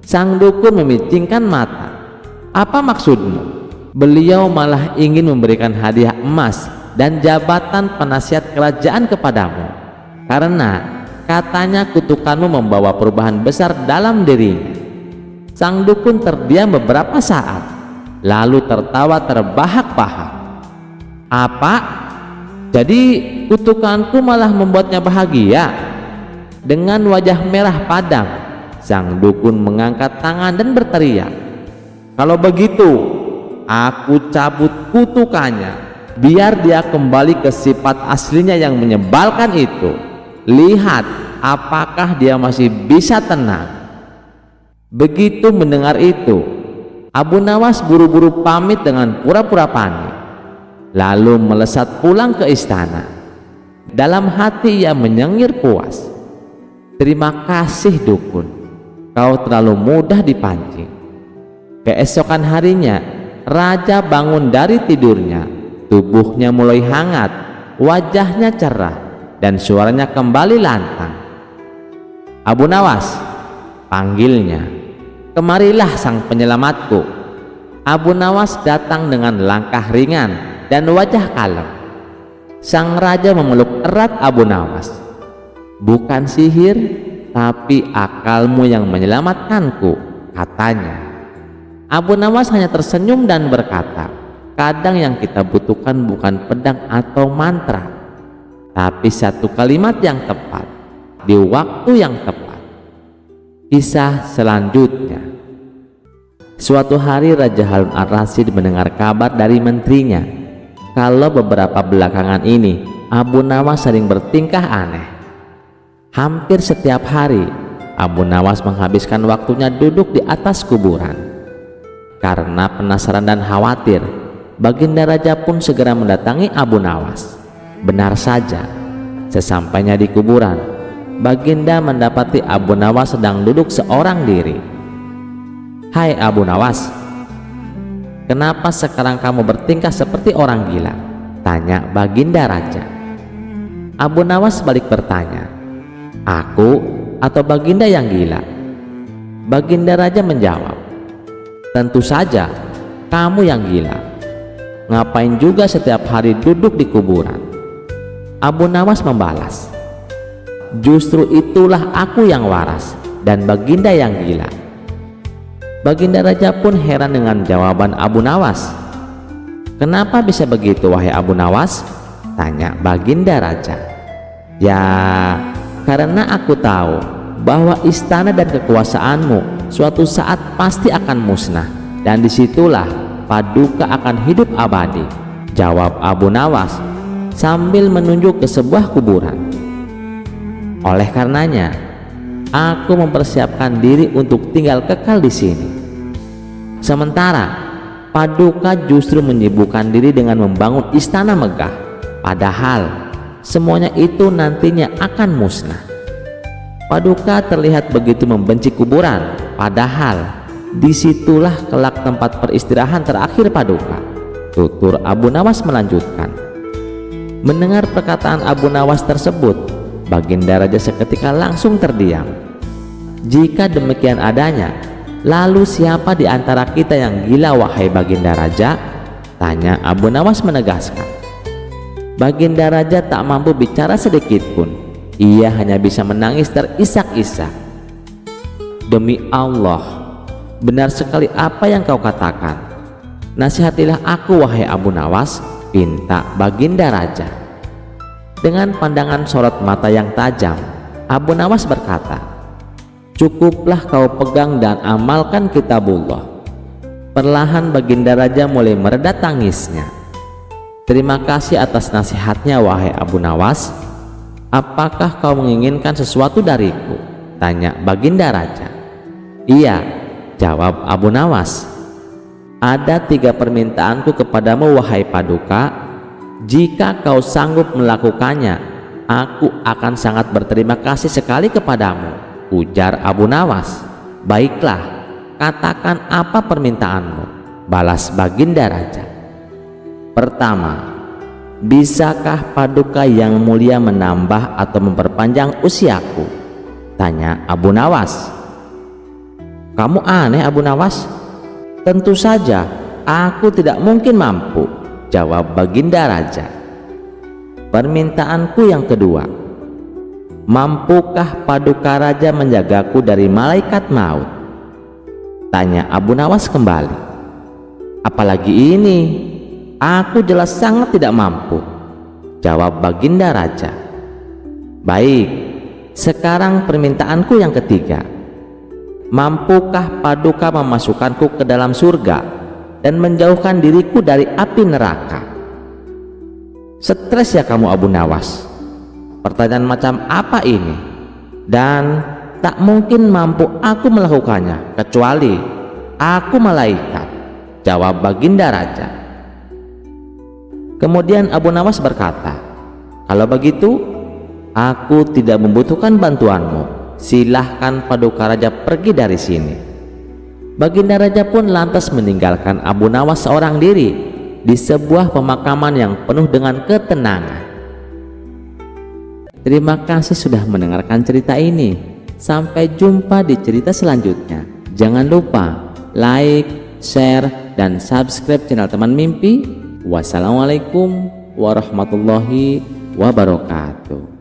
Sang dukun memicingkan mata. Apa maksudmu? Beliau malah ingin memberikan hadiah emas dan jabatan penasihat kerajaan kepadamu, karena katanya kutukanmu membawa perubahan besar dalam dirinya. Sang dukun terdiam beberapa saat, lalu tertawa terbahak-bahak. Apa? Jadi kutukanku malah membuatnya bahagia? Dengan wajah merah padam, sang dukun mengangkat tangan dan berteriak, kalau begitu aku cabut kutukannya, biar dia kembali ke sifat aslinya yang menyebalkan itu. Lihat apakah dia masih bisa tenang. Begitu mendengar itu, Abu Nawas buru-buru pamit dengan pura-pura panik, lalu melesat pulang ke istana. Dalam hati ia menyengir puas. Terima kasih dukun, kau terlalu mudah dipancing. Keesokan harinya, raja bangun dari tidurnya. Tubuhnya mulai hangat, wajahnya cerah, dan suaranya kembali lantang. Abu Nawas, panggilnya. Kemarilah sang penyelamatku. Abu Nawas datang dengan langkah ringan dan wajah kalem. Sang raja memeluk erat Abu Nawas. Bukan sihir, tapi akalmu yang menyelamatkanku, katanya. Abu Nawas hanya tersenyum dan berkata, kadang yang kita butuhkan bukan pedang atau mantra, tapi satu kalimat yang tepat di waktu yang tepat. Kisah selanjutnya. Suatu hari Raja Harun ar-Rasyid mendengar kabar dari menterinya kalau beberapa belakangan ini Abu Nawas sering bertingkah aneh. Hampir setiap hari Abu Nawas menghabiskan waktunya duduk di atas kuburan. Karena penasaran dan khawatir, Baginda Raja pun segera mendatangi Abu Nawas. Benar saja, sesampainya di kuburan, Baginda mendapati Abu Nawas sedang duduk seorang diri. Hai Abu Nawas, kenapa sekarang kamu bertingkah seperti orang gila? Tanya Baginda Raja. Abu Nawas balik bertanya, aku atau Baginda yang gila? Baginda Raja menjawab, tentu saja kamu yang gila. Ngapain juga setiap hari duduk di kuburan? Abu Nawas membalas, justru itulah aku yang waras dan Baginda yang gila. Baginda Raja pun heran dengan jawaban Abu Nawas. Kenapa bisa begitu wahai Abu Nawas? Tanya Baginda Raja. Ya, karena aku tahu bahwa istana dan kekuasaanmu suatu saat pasti akan musnah, dan disitulah Paduka akan hidup abadi, jawab Abu Nawas sambil menunjuk ke sebuah kuburan. Oleh karenanya, aku mempersiapkan diri untuk tinggal kekal di sini. Sementara Paduka justru menyibukkan diri dengan membangun istana megah, padahal semuanya itu nantinya akan musnah. Paduka terlihat begitu membenci kuburan, padahal disitulah kelak tempat peristirahan terakhir Paduka. Tutur Abu Nawas melanjutkan. Mendengar perkataan Abu Nawas tersebut, Baginda Raja seketika langsung terdiam. Jika demikian adanya, lalu siapa di antara kita yang gila wahai Baginda Raja? Tanya Abu Nawas menegaskan. Baginda Raja tak mampu bicara sedikit pun. Ia hanya bisa menangis terisak-isak. Demi Allah, benar sekali apa yang kau katakan. Nasihatilah aku wahai Abu Nawas, pinta Baginda Raja. Dengan pandangan sorot mata yang tajam, Abu Nawas berkata, cukuplah kau pegang dan amalkan kitabullah. Perlahan Baginda Raja mulai mereda tangisnya. Terima kasih atas nasihatnya wahai Abu Nawas. Apakah kau menginginkan sesuatu dariku? Tanya Baginda Raja. Iya, jawab Abu Nawas. Ada 3 permintaanku kepadamu wahai Paduka. Jika kau sanggup melakukannya, aku akan sangat berterima kasih sekali kepadamu, ujar Abu Nawas. Baiklah, katakan apa permintaanmu, balas Baginda Raja. Pertama, bisakah Paduka yang mulia menambah atau memperpanjang usiaku? Tanya Abu Nawas. Kamu aneh Abu Nawas, "Tentu saja, aku tidak mungkin mampu," jawab Baginda Raja. "Permintaanku yang kedua, mampukah Paduka Raja menjagaku dari malaikat maut?" tanya Abu Nawas kembali. "Apalagi ini, aku jelas sangat tidak mampu," jawab Baginda Raja. "Baik, sekarang permintaanku yang ketiga, mampukah Paduka memasukkanku ke dalam surga dan menjauhkan diriku dari api neraka?" "Stres ya kamu Abu Nawas, pertanyaan macam apa ini? Dan tak mungkin mampu aku melakukannya kecuali aku malaikat," jawab Baginda Raja. Kemudian Abu Nawas berkata, "Kalau begitu, aku tidak membutuhkan bantuanmu. Silahkan Paduka Raja pergi dari sini." Baginda Raja pun lantas meninggalkan Abu Nawas seorang diri di sebuah pemakaman yang penuh dengan ketenangan. Terima kasih sudah mendengarkan cerita ini. Sampai jumpa di cerita selanjutnya. Jangan lupa like, share, dan subscribe channel Teman Mimpi. Wassalamualaikum warahmatullahi wabarakatuh.